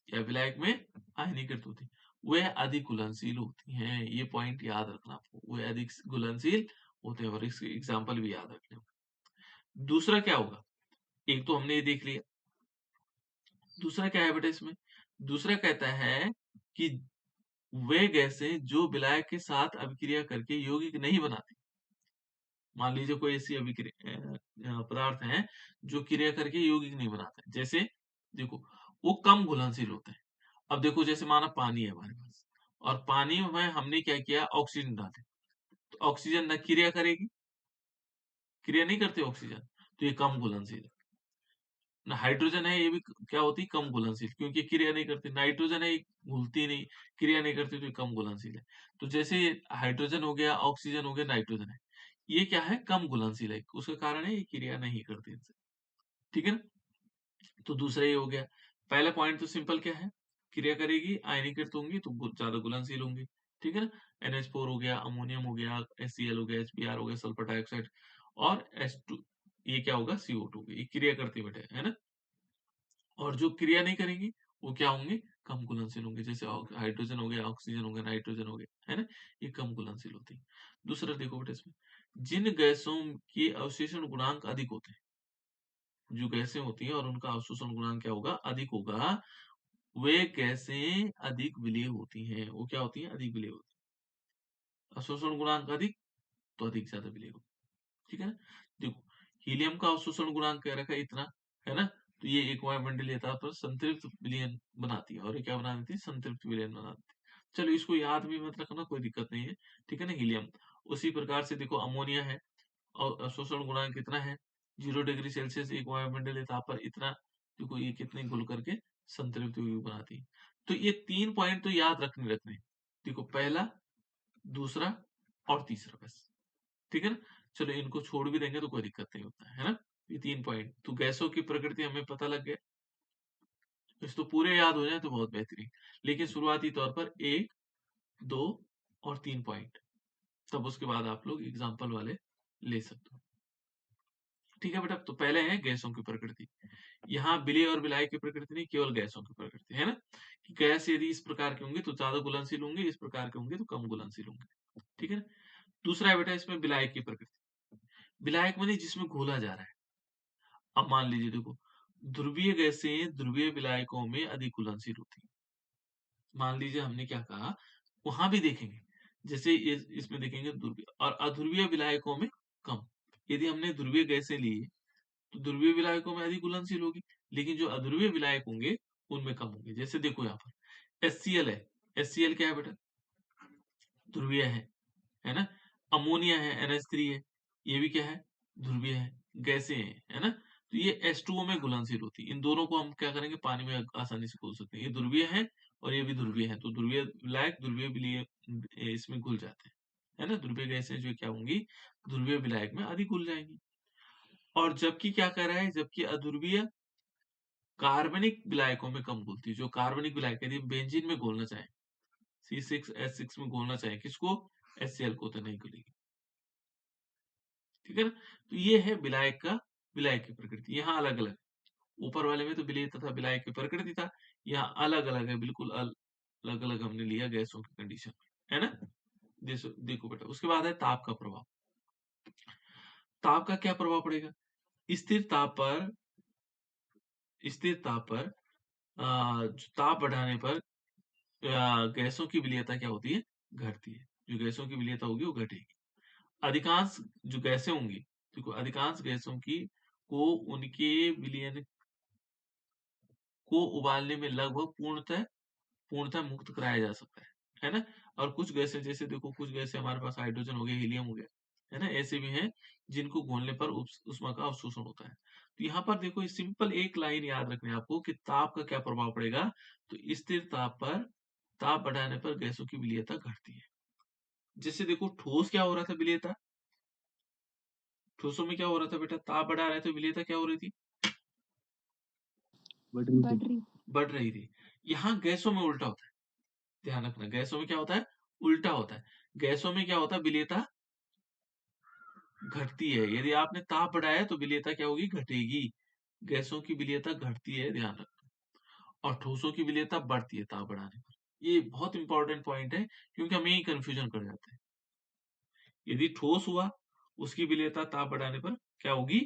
या विलायक में आयनीकृत होती, वे अधिक घुलनशील होती हैं। ये पॉइंट याद रखना आपको, वे अधिक घुलनशील होते हैं, और इसके एग्जाम्पल भी याद रखने होंगे। दूसरा क्या होगा, एक तो हमने ये देख लिया, दूसरा क्या है बेटा इसमें, दूसरा कहता है कि वे गैसें जो विलायक के साथ अभिक्रिया करके यौगिक नहीं बनाती। मान लीजिए कोई ऐसी पदार्थ है जो क्रिया करके यौगिक नहीं बनाते, जैसे देखो वो कम घुलनशील होते हैं। अब देखो जैसे माना पानी है हमारे पास, और पानी में हमने क्या किया, ऑक्सीजन डाले, तो ऑक्सीजन न क्रिया करेगी, क्रिया नहीं करती ऑक्सीजन, तो ये कम घुलनशील है। ना हाइड्रोजन है, ये भी क्या होती है, कम घुलनशील, क्योंकि क्रिया नहीं करती। नाइट्रोजन है, ये घुलती नहीं, क्रिया नहीं करती, तो ये कम घुलनशील है। तो जैसे हाइड्रोजन हो गया, ऑक्सीजन हो गया, नाइट्रोजन है, ये क्या है, कम घुलनशील है, उसका कारण है ये क्रिया नहीं करती इनसे, ठीक है ना। तो दूसरा ये हो गया। पहला पॉइंट तो सिंपल क्या है, क्रिया करेगी, आयनीकृत होंगी तो ज्यादा घुलनशील होंगी, ठीक है ना। NH4 हो गया, अमोनियम हो गया, HCl हो गया, HBr हो गया, सल्फर डाइऑक्साइड, और H2, ये क्या होगा, CO2 होगा, ये क्रिया करती बेटे, है ना। और जो क्रिया नहीं करेंगी वो क्या होंगे, कम घुलनशील होंगे, जैसे हाइड्रोजन हो गया, ऑक्सीजन हो गया, नाइट्रोजन हो गया, है ना, ये कम घुलनशील होती है। दूसरा देखो बेटा इसमें, जिन गैसों के अवशोषण गुणांक अधिक होते हैं, जो गैसें होती हैं और उनका अवशोषण गुणांक क्या होगा, अधिक होगा, वे गैसें अधिक विलेय होती हैं। वो क्या होती हैं, अधिक विलेय होती है। अवशोषण गुणांक अधिक, तो अधिक ज्यादा विलेय होती है, ठीक है ना। देखो हीलियम का अवशोषण गुणांक कह रखा है इतना, है ना, तो ये एक वायुमंडलीय यथा पर संतृप्त विलयन बनाती है, और ये क्या बना देती है, संतृप्त विलयन बना देती है। चलो इसको याद भी मत रखना, कोई दिक्कत नहीं है, ठीक है ना, हीलियम। उसी प्रकार से देखो अमोनिया है, और अवशोषण गुणांक कितना है, 0 डिग्री सेल्सियस एक वायुमंडलीय ताप पर इतना। देखो ये कितने घुल करके संतृप्त यौगिक बनाती है। तो ये 3 पॉइंट तो याद रखने। देखो पहला, दूसरा और तीसरा, बस, ठीक है ना। चलो इनको छोड़ भी देंगे तो कोई दिक्कत नहीं होता है ना। ये 3 पॉइंट तो गैसों की प्रकृति हमें पता लग गया, इसको पूरे याद हो जाए तो बहुत बेहतरीन। लेकिन शुरुआती तौर पर 1, 2 और 3 पॉइंट, तब उसके बाद आप लोग एग्जाम्पल वाले ले सकते हो, ठीक है बेटा। तो पहले है गैसों की प्रकृति, यहाँ विलेय और विलायक की प्रकृति नहीं, केवल गैसों की प्रकृति, है ना, कि गैस यदि इस प्रकार के होंगे तो ज्यादा घुलनशील होंगे, इस प्रकार के होंगे तो कम घुलनशील होंगे, ठीक है ना। दूसरा है बेटा इसमें विलायक की प्रकृति, विलायक माने जिसमें घोला जा रहा है। अब मान लीजिए देखो, ध्रुवीय गैसें ध्रुवीय विलायकों में अधिक घुलनशील होती है। मान लीजिए हमने क्या कहा, वहां भी देखेंगे, जैसे इसमें देखेंगे ध्रुवीय और अध्रुवीय विलायकों में कम। यदि हमने ध्रुवीय गैसें ली तो ध्रुवीय विलायकों में अधिक घुलनशील होगी, लेकिन जो अध्रुवीय विलायक होंगे उनमें कम होंगे। जैसे देखो यहाँ पर HCl है, HCl क्या है बेटा, ध्रुवीय है ना। अमोनिया है, NH3 है, ये भी क्या है, ध्रुवीय है, गैसें हैं, है ना। तो ये H2O में घुलनशील होती है। इन दोनों को हम क्या करेंगे, पानी में आसानी से घोल सकते हैं। ये ध्रुवीय है और ये भी ध्रुवीय है, तो ध्रुवीय विलायक ध्रुवीय विलय इसमें घुल जाते हैं, है ना। ध्रुवीय गैसें जो क्या होंगी, ध्रुवीय विलायक में अधिक घुल जाएंगी। और जबकि क्या कह रहा है, जबकि अध्रुवीय कार्बनिक विलायकों में कम घुलती है। जो कार्बनिक विलायक, यदि बेंजीन में घोलना चाहें C6H6 में घोलना चाहे किसको, HCl को, तो नहीं घुलेगी। ठीक है ना। तो ये है विलायक की प्रकृति। यहाँ अलग अलग, ऊपर वाले में तो विलेय तथा विलायक की प्रकृति था, यहाँ अलग अलग है, बिल्कुल अलग अलग हमने लिया गैसों की कंडीशन, है ना। देखो बेटा, उसके बाद है ताप का प्रभाव। ताप का क्या प्रभाव पड़ेगा, स्थिर ताप पर जो ताप बढ़ाने पर गैसों की विलेयता क्या होती है, घटती है। जो गैसों की विलेयता होगी वो घटेगी। अधिकांश जो गैसें होंगी, देखो अधिकांश गैसों की को उनके विलयन को उबालने में लगभग पूर्णतः मुक्त कराया जा सकता है ना। और कुछ गैसें, जैसे देखो कुछ गैसें हमारे पास हाइड्रोजन हो गया, हीलियम हो गया, है ना, ऐसे भी हैं जिनको घोलने पर उष्मा का अवशोषण होता है। तो यहाँ पर देखो सिंपल एक लाइन याद रखनी है आपको कि ताप का क्या प्रभाव पड़ेगा। तो स्थिर ताप बढ़ाने पर गैसों की विलेयता घटती है। जैसे देखो ठोस क्या हो रहा था, विलेयता, ठोसों में क्या हो रहा था बेटा, ताप बढ़ा रहे थे, विलेयता क्या हो रही थी, बढ़ रही थी। यहाँ गैसों में उल्टा होता है, ध्यान रखना, गैसों में क्या होता है, उल्टा होता है। गैसों में क्या होता है, विलेयता घटती है। यदि आपने ताप बढ़ाया तो विलेयता क्या होगी, घटेगी। गैसों की विलेयता घटती है, ध्यान रखना। और ठोसों की विलेयता बढ़ती है ताप बढ़ाने पर। ये बहुत इंपॉर्टेंट पॉइंट है, क्योंकि हम यही कंफ्यूजन कर जाते हैं। यदि ठोस हुआ, उसकी विलेयता ताप बढ़ाने पर क्या होगी,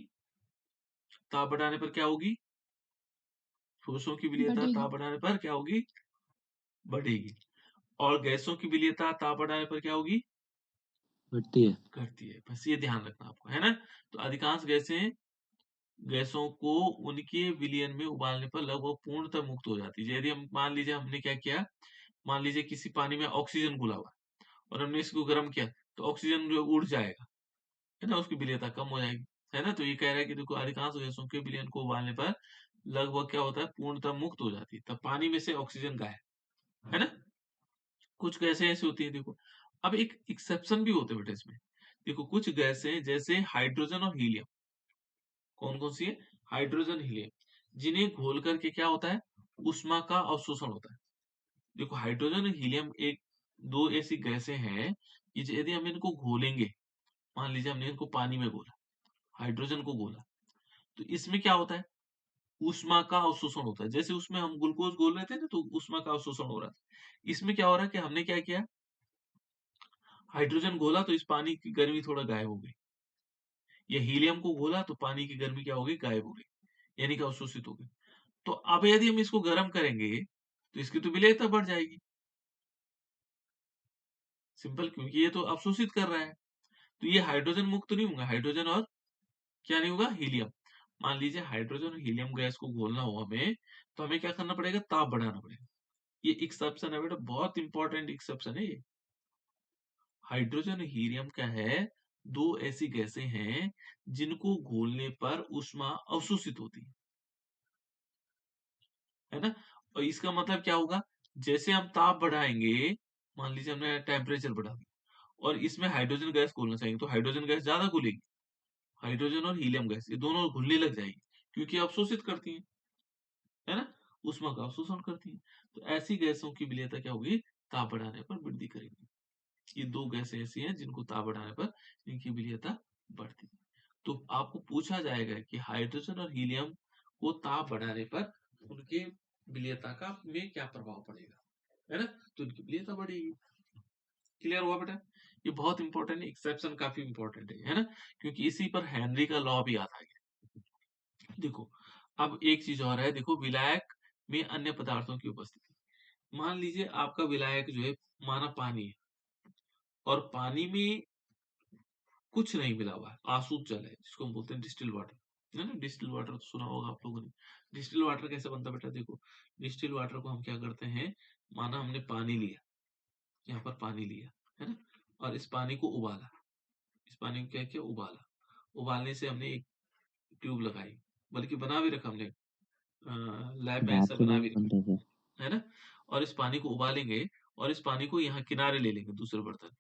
ताप बढ़ाने पर क्या होगी, ठोसों की विलेयता बढ़ेगी। ताप बढ़ाने पर क्या होगी, बढ़ेगी। और गैसों की विलेयता ताप बढ़ाने पर क्या होगी, घटती है। घटती है। बस ये ध्यान रखना आपको, है ना। तो अधिकांश गैसों को उनके विलयन में उबालने पर लगभग पूर्णतः मुक्त हो जाती है। यदि हम मान लीजिए हमने क्या किया, मान लीजिए किसी पानी में ऑक्सीजन घुला हुआ और हमने इसको गर्म किया, तो ऑक्सीजन जो उड़ जाएगा, है ना, उसकी विलेयता कम हो जाएगी, है ना। तो ये कह रहा है कि देखो अधिकांश गैसों के विलयन को उबालने पर लगभग क्या होता है, पूर्णतः मुक्त हो जाती है। तब पानी में से ऑक्सीजन गायब, है ना। कुछ गैसें ऐसी होती है, देखो अब एक एक्सेप्शन भी होते हैं बेटा इसमें। देखो कुछ गैसें जैसे हाइड्रोजन और हीलियम, कौन कौन सी है, हाइड्रोजन हीलियम, जिन्हें घोल करके क्या होता है, उष्मा का अवशोषण होता है। देखो हाइड्रोजन और हीलियम एक दो ऐसी गैसें हैं कि यदि हम इनको घोलेंगे, मान लीजिए हमने इनको पानी में घोला, हाइड्रोजन को घोला, तो इसमें क्या होता है, उष्मा का अवशोषण होता है। जैसे उसमें हम ग्लूकोज घोल रहे थे ना, तो उष्मा का अवशोषण हो रहा था। इसमें क्या हो रहा है कि हमने क्या किया, हाइड्रोजन घोला तो इस पानी की गर्मी थोड़ा गायब हो गई, या हीलियम को घोला तो पानी की गर्मी क्या हो गई, गायब हो गई, यानी कि अवशोषित हो गई। तो अब यदि हम इसको गर्म करेंगे तो इसकी तो विलेयता बढ़ जाएगी, सिंपल, क्योंकि ये तो अवशोषित कर रहा है। तो ये हाइड्रोजन मुक्त नहीं होगा, हाइड्रोजन और क्या नहीं होगा, हीलियम। मान लीजिए हाइड्रोजन और हीलियम गैस को घोलना हो हमें, तो हमें क्या करना पड़ेगा, ताप बढ़ाना पड़ेगा। ये एक्सेप्शन है बेटा, बहुत इंपॉर्टेंट एक्सेप्शन है ये। हाइड्रोजन हीलियम क्या है, दो ऐसी गैसें हैं जिनको घोलने पर ऊष्मा अवशोषित होती है ना। और इसका मतलब क्या होगा, जैसे हम ताप बढ़ाएंगे, मान लीजिए हमने टेम्परेचर बढ़ा दिया और इसमें हाइड्रोजन गैस घोलना चाहेंगे, तो हाइड्रोजन गैस ज्यादा घुलेगी, हाइड्रोजन और हीलियम गैस ये दोनों घुलने लग जाएंगी, क्योंकि अवशोषित करती है ना, ऊष्मा का अवशोषण करती है। तो ऐसी गैसों की विलेयता क्या होगी, ताप बढ़ाने पर वृद्धि करेगी। ये दो गैसें ऐसी हैं जिनको ताप बढ़ाने पर इनकी विलेयता बढ़ती है। तो आपको पूछा जाएगा कि हाइड्रोजन और हीलियम को ताप बढ़ाने पर उनके विलेयता का में क्या प्रभाव पड़ेगा, है ना। तो उनकी विलेयता बढ़ेगी। क्लियर हुआ बेटा, ये बहुत इंपॉर्टेंट है, एक्सेप्शन काफी इंपॉर्टेंट है ना, क्योंकि इसी पर हेनरी का लॉ भी आता है। देखो अब एक चीज और है, देखो विलायक में अन्य पदार्थों की उपस्थिति। मान लीजिए आपका विलायक जो है, माना पानी है, और पानी में कुछ नहीं मिला हुआ है, आसुत जल है, जिसको हम बोलते हैं डिस्टिल वाटर, है ना। डिस्टिल वाटर तो सुना होगा आप लोगों ने। डिस्टिल वाटर कैसे बनता है बेटा, देखो डिस्टिल वाटर को हम क्या करते हैं, माना हमने पानी लिया, यहाँ पर पानी लिया, है ना, और इस पानी को उबाला, इस पानी को क्या किया, उबाला। उबालने से हमने एक ट्यूब लगाई, बल्कि बना भी रखा हमने, लैब में भाप ऐसा से बना नहीं भी रखा, बनता सर। है ना। और इस पानी को उबालेंगे और इस पानी को यहाँ किनारे ले लेंगे दूसरे बर्तन,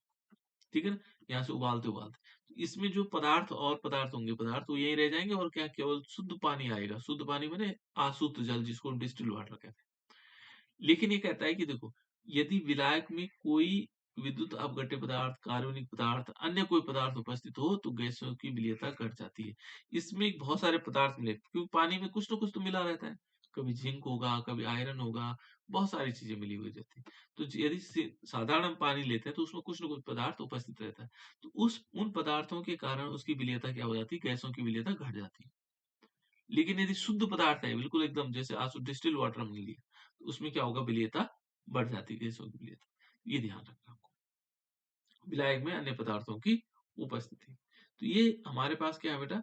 ठीक है ना, यहाँ से उबालते उबालते, तो इसमें जो पदार्थ होंगे, पदार्थ वो यही रह जाएंगे, और क्या केवल शुद्ध पानी आएगा। शुद्ध पानी माने आशुद्ध जल, जिसको डिस्टिल वाटर कहते हैं। लेकिन ये कहता है कि देखो यदि विलायक में कोई विद्युत अपघट्य पदार्थ, कार्बनिक पदार्थ, अन्य कोई पदार्थ उपस्थित हो तो गैसों की विलेयता घट जाती है। इसमें बहुत सारे पदार्थ मिले क्योंकि पानी में कुछ ना कुछ तो मिला रहता है। कभी जिंक होगा, कभी आयरन होगा, बहुत सारी चीजें मिली हुई रहती है। तो यदि साधारण हम पानी लेते हैं तो उसमें कुछ ना कुछ पदार्थ उपस्थित रहता है। तो उन पदार्थों के कारण उसकी विलेयता क्या हो जाती है? गैसों की विलेयता घट जाती है। लेकिन यदि शुद्ध पदार्थ है, बिल्कुल एकदम जैसे आंसू डिस्टिल वाटर हमने लिया, तो उसमें क्या होगा? विलेयता बढ़ जाती है गैसों की विलेयता। ये ध्यान रखना आपको। विलायक में अन्य पदार्थों की उपस्थिति। तो ये हमारे पास क्या है बेटा?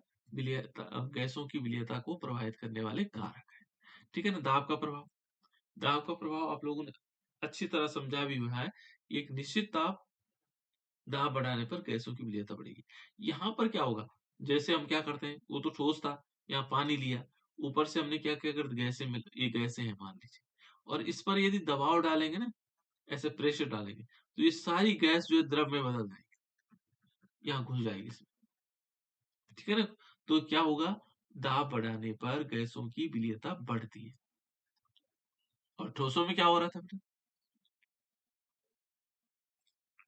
गैसों की विलेयता को प्रभावित करने वाले कारक है। ठीक है ना? दाब का प्रभाव। दाब का प्रभाव आप लोगों ने अच्छी तरह समझा भी हुआ है। एक निश्चित दाब बढ़ाने पर गैसों की विलेयता बढ़ेगी। यहाँ पर क्या होगा? जैसे हम क्या करते हैं, वो तो ठोस था, यहाँ पानी लिया, ऊपर से हमने क्या क्या कर गैसें ये गैसें हैं मान लीजिए, और इस पर यदि दबाव डालेंगे ना, ऐसे प्रेशर डालेंगे, तो ये सारी गैस जो है द्रव में बदल जाएगी, यहाँ घुल जाएगी इसमें। ठीक है ना? तो क्या होगा? दाब बढ़ाने पर गैसों की विलेयता बढ़ती है। और ठोसों में क्या हो रहा था बेटा?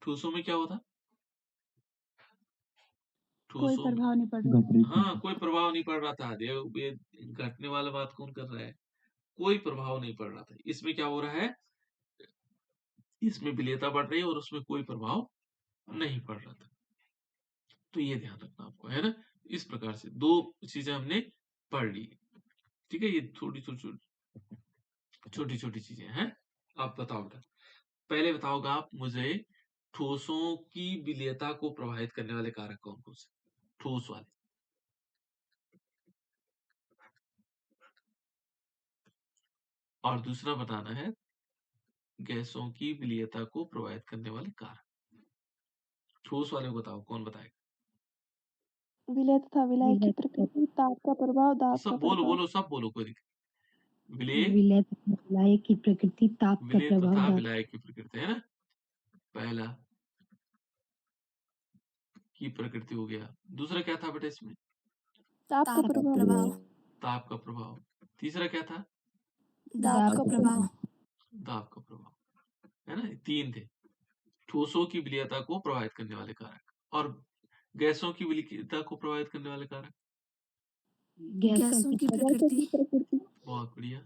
ठोसों में क्या होता? कोई ठोसों में प्रभाव नहीं पड़ घट रहा। रही थी। हाँ, कोई प्रभाव नहीं पड़ रहा था। ये घटने वाला बात कौन कर रहा है? कोई प्रभाव नहीं पड़ रहा था। इसमें क्या हो रहा है? इसमें विलेयता बढ़ रही है और उसमें कोई प्रभाव नहीं पड़ रहा था। तो ये ध्यान रखना आपको, है ना? इस प्रकार से दो चीजें हमने पढ़ ली। ठीक है? ये छोटी छोटी चीजें हैं। आप बताओ बेटा, पहले बताओगे आप मुझे, ठोसों की विलेयता को प्रभावित करने वाले कारक कौन कौन से? ठोस वाले। और दूसरा बताना है गैसों की विलेयता को प्रभावित करने वाले कारक। ठोस वाले को बताओ, कौन बताएगा? विलय तथा विलायक की विलय प्रकृति, ताप का प्रभाव, दाब का सब बोलो प्रभाव। बोलो, सब बोलो, कोई दिक्कत। विलेय विलय तथा विलायक की प्रकृति, ताप का विलेय प्रभाव, तथा दाब विलायक की प्रकृति, है ना? पहला की प्रकृति हो गया। दूसरा क्या था बेटा इसमें? ताप का ताप का प्रभाव। प्रभाव, ताप का प्रभाव। तीसरा क्या था? दाब का प्रभाव, दाब का प्रभाव, है ना? ये तीन थे ठोसों की विलेयता को प्रभावित करने वाले कारक। और गैसों की विलेयता को प्रभावित करने वाले कारक? गैसों गैसों की की प्रकृति, बहुत बढ़िया।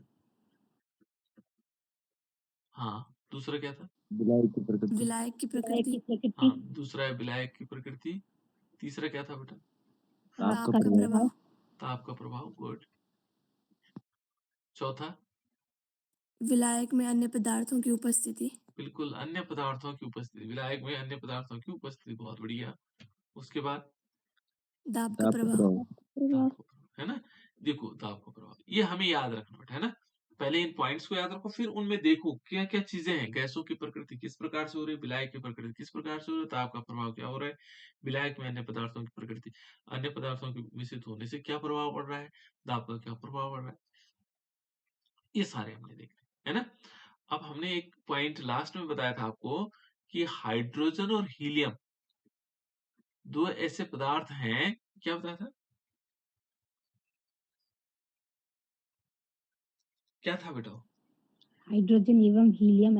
हाँ, दूसरा क्या था? विलायक की प्रकृति। विलायक की विलायक की प्रकृति, प्रकृति, हाँ, दूसरा है विलायक की प्रकृति। तीसरा क्या था बेटा? ताप ताप का का प्रभाव। प्रभाव, ताप का प्रभाव। गुड। चौथा? विलायक में अन्य पदार्थों की उपस्थिति, बिल्कुल, अन्य पदार्थों की उपस्थिति। विलायक में अन्य पदार्थों की उपस्थिति, बहुत बढ़िया। उसके बाद दाब का ताप का प्रभाव, प्रभाव। दाब का प्रभाव, है ना? देखो, दाब का प्रभाव ये हमें याद रखना बेटा, है ना? पहले इन पॉइंट्स को याद रखो, फिर उनमें देखो क्या क्या चीजें हैं। गैसों की प्रकृति किस प्रकार से हो रही है, विलायक की प्रकृति किस प्रकार से हो रही है, ताप का प्रभाव क्या हो रहा है, विलायक में अन्य पदार्थों की प्रकृति, अन्य पदार्थों के मिश्रित होने से क्या प्रभाव पड़ रहा है, दाब का क्या प्रभाव पड़ रहा है, ये सारे हमने देखने, है ना? अब हमने एक पॉइंट लास्ट में बताया था आपको कि हाइड्रोजन और हीलियम दो ऐसे पदार्थ हैं। क्या बताया था? क्या था बेटा? हाइड्रोजन एवं हीलियम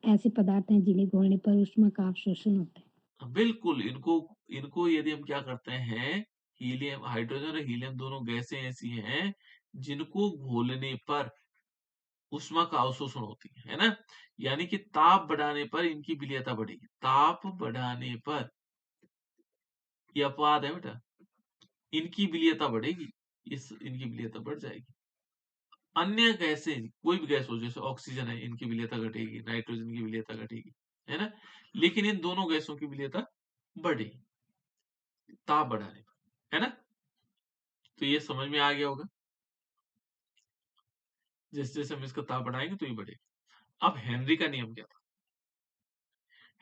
ऐसे पदार्थ हैं जिन्हें घोलने पर ऊष्मा का अवशोषण होता है। बिल्कुल, इनको इनको यदि हम क्या करते हैं, हीलियम, हाइड्रोजन और हीलियम दोनों गैसें ऐसी हैं जिनको घोलने पर ऊष्मा का अवशोषण होती है ना? यानी कि ताप बढ़ाने पर इनकी विलेयता बढ़ेगी। ताप बढ़ाने पर, ये अपवाद है बेटा, इनकी विलेयता बढ़ेगी, इनकी विलेयता बढ़ जाएगी। अन्य गैसें, कोई भी गैस हो, जैसे ऑक्सीजन है, इनकी विलेयता घटेगी, नाइट्रोजन की विलेयता घटेगी, है ना? लेकिन इन दोनों गैसों की विलेयता बढ़ेगी ताप बढ़ाने पर, है ना? तो ये समझ में आ गया होगा। जैसे जैसे हम इसका ताप बढ़ाएंगे तो ये बढ़ेगा। अब हेनरी का नियम क्या था?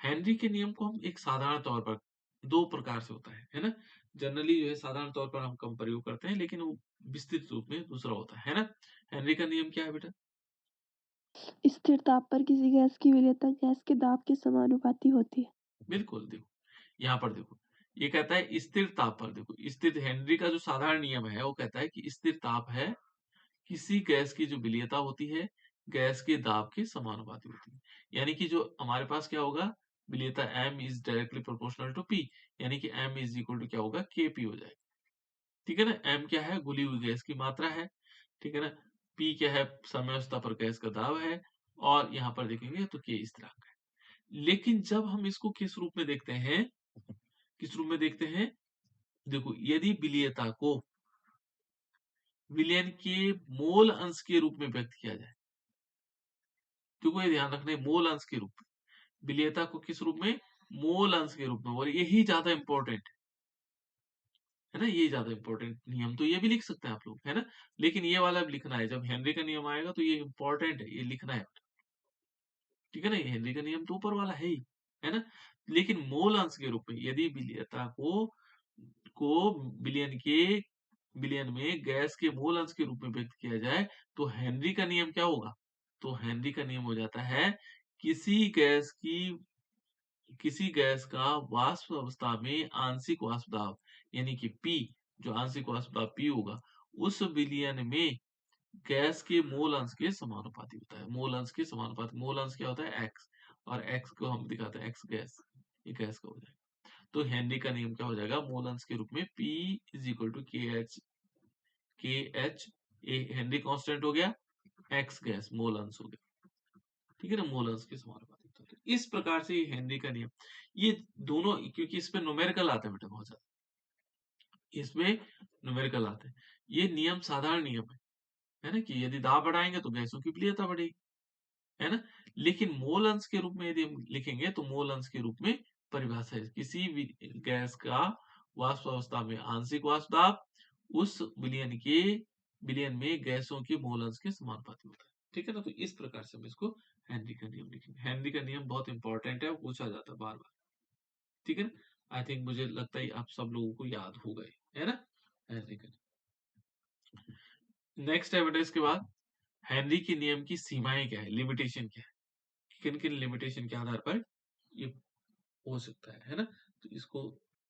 हेनरी के नियम को हम एक साधारण तौर पर दो प्रकार से होता है ना? जनरली जो है साधारण तौर पर हम कम प्रयोग करते हैं, लेकिन वो विस्तृत रूप में दूसरा होता है ना? हेनरी का नियम क्या है बेटा? स्थिर ताप पर किसी गैस की विलेयता गैस के दाब के समानुपाती होती है। बिल्कुल, देखो यहाँ पर देखो, ये कहता है स्थिर ताप पर। देखो, स्थिर, हेनरी का जो साधारण नियम है वो कहता है कि स्थिर ताप है किसी गैस की जो विलेयता होती है गैस के दाब के समानुपाती होती है। यानी कि जो हमारे पास क्या होगा, विलेयता m is directly proportional to p, यानी कि m इज इक्वल टू क्या होगा, kp हो जाएगा। ठीक है ना, m क्या है, घुली हुई गैस की मात्रा है। ठीक है ना, p क्या है, साम्यावस्था पर गैस का दाब है, और यहाँ पर देखेंगे तो k स्थिरांक है। लेकिन जब हम इसको किस रूप में देखते हैं, किस रूप में देखते हैं, देखो यदि विलेयता को विलयन के मोल अंश के रूप में व्यक्त किया जाए, तो ये ध्यान रखना है, मोल अंश के रूप में, विलेयता को किस रूप में, मोल अंश के रूप में, और यही ज्यादा इंपॉर्टेंट है ना, ये ज्यादा इंपॉर्टेंट नियम, तो ये भी लिख सकते हैं आप लोग, है ना, लेकिन ये वाला भी लिखना है, जब हेनरी का नियम आएगा तो ये इंपॉर्टेंट है, ये लिखना है। ठीक है ना, ये हेनरी का नियम तो ऊपर वाला है ही, है ना, लेकिन मोल अंश के रूप में यदि विलेयता को विलयन के विलयन में गैस के मोल अंश के रूप में व्यक्त किया जाए, तो हेनरी का नियम क्या होगा, तो हेनरी का नियम हो जाता है, किसी गैस की किसी गैस का वाष्प अवस्था में आंशिक वाष्प दाब, यानी कि P, जो आंशिक वाष्प दाब P होगा, उस विलयन में गैस के मोल अंश के समानुपाती होता है। मोल अंश के समानुपाती, मोल अंश क्या होता है, x, और x को हम दिखाते हैं x गैस, ये गैस का हो जाएगा। तो हेनरी का नियम क्या हो जाएगा, मोल अंश के रूप में P is equal to KH, Henry constant हो गया, x गैस मोल अंश हो गया। ठीक है ना, मोल अंश के समानुपाती होता है। तो इस प्रकार से ये हेनरी का नियम, ये दोनों, क्योंकि इस पे न्यूमेरिकल आता है बेटा बहुत ज्यादा, इसमें न्यूमेरिकल आते हैं। ये नियम साधारण नियम है ना, कि यदि दाब बढ़ाएंगे तो गैसों की विलेयता बढ़ेगी, है ना, लेकिन मोल अंश के रूप में यदि हम लिखेंगे तो मोल अंश के रूप में परिभाषा है, किसी भी गैस का वाष्प अवस्था में आंशिक वाष्प दाब उस विलयन में गैसों के मोल अंश के समानुपाती होता है। ठीक है ना, तो इस प्रकार से हम इसको हेनरी का नियम लिखेंगे। हेनरी का नियम बहुत इंपॉर्टेंट है, पूछा जाता है बार बार। ठीक है ना, आई थिंक मुझे लगता है आप सब लोगों को याद हो गए, है ना, हेनरी का। नेक्स्ट है बेटा, इसके बाद हेनरी के नियम की सीमाएं क्या है, लिमिटेशन क्या है, किन किन लिमिटेशन के आधार पर ये हो सकता है ना, तो इसको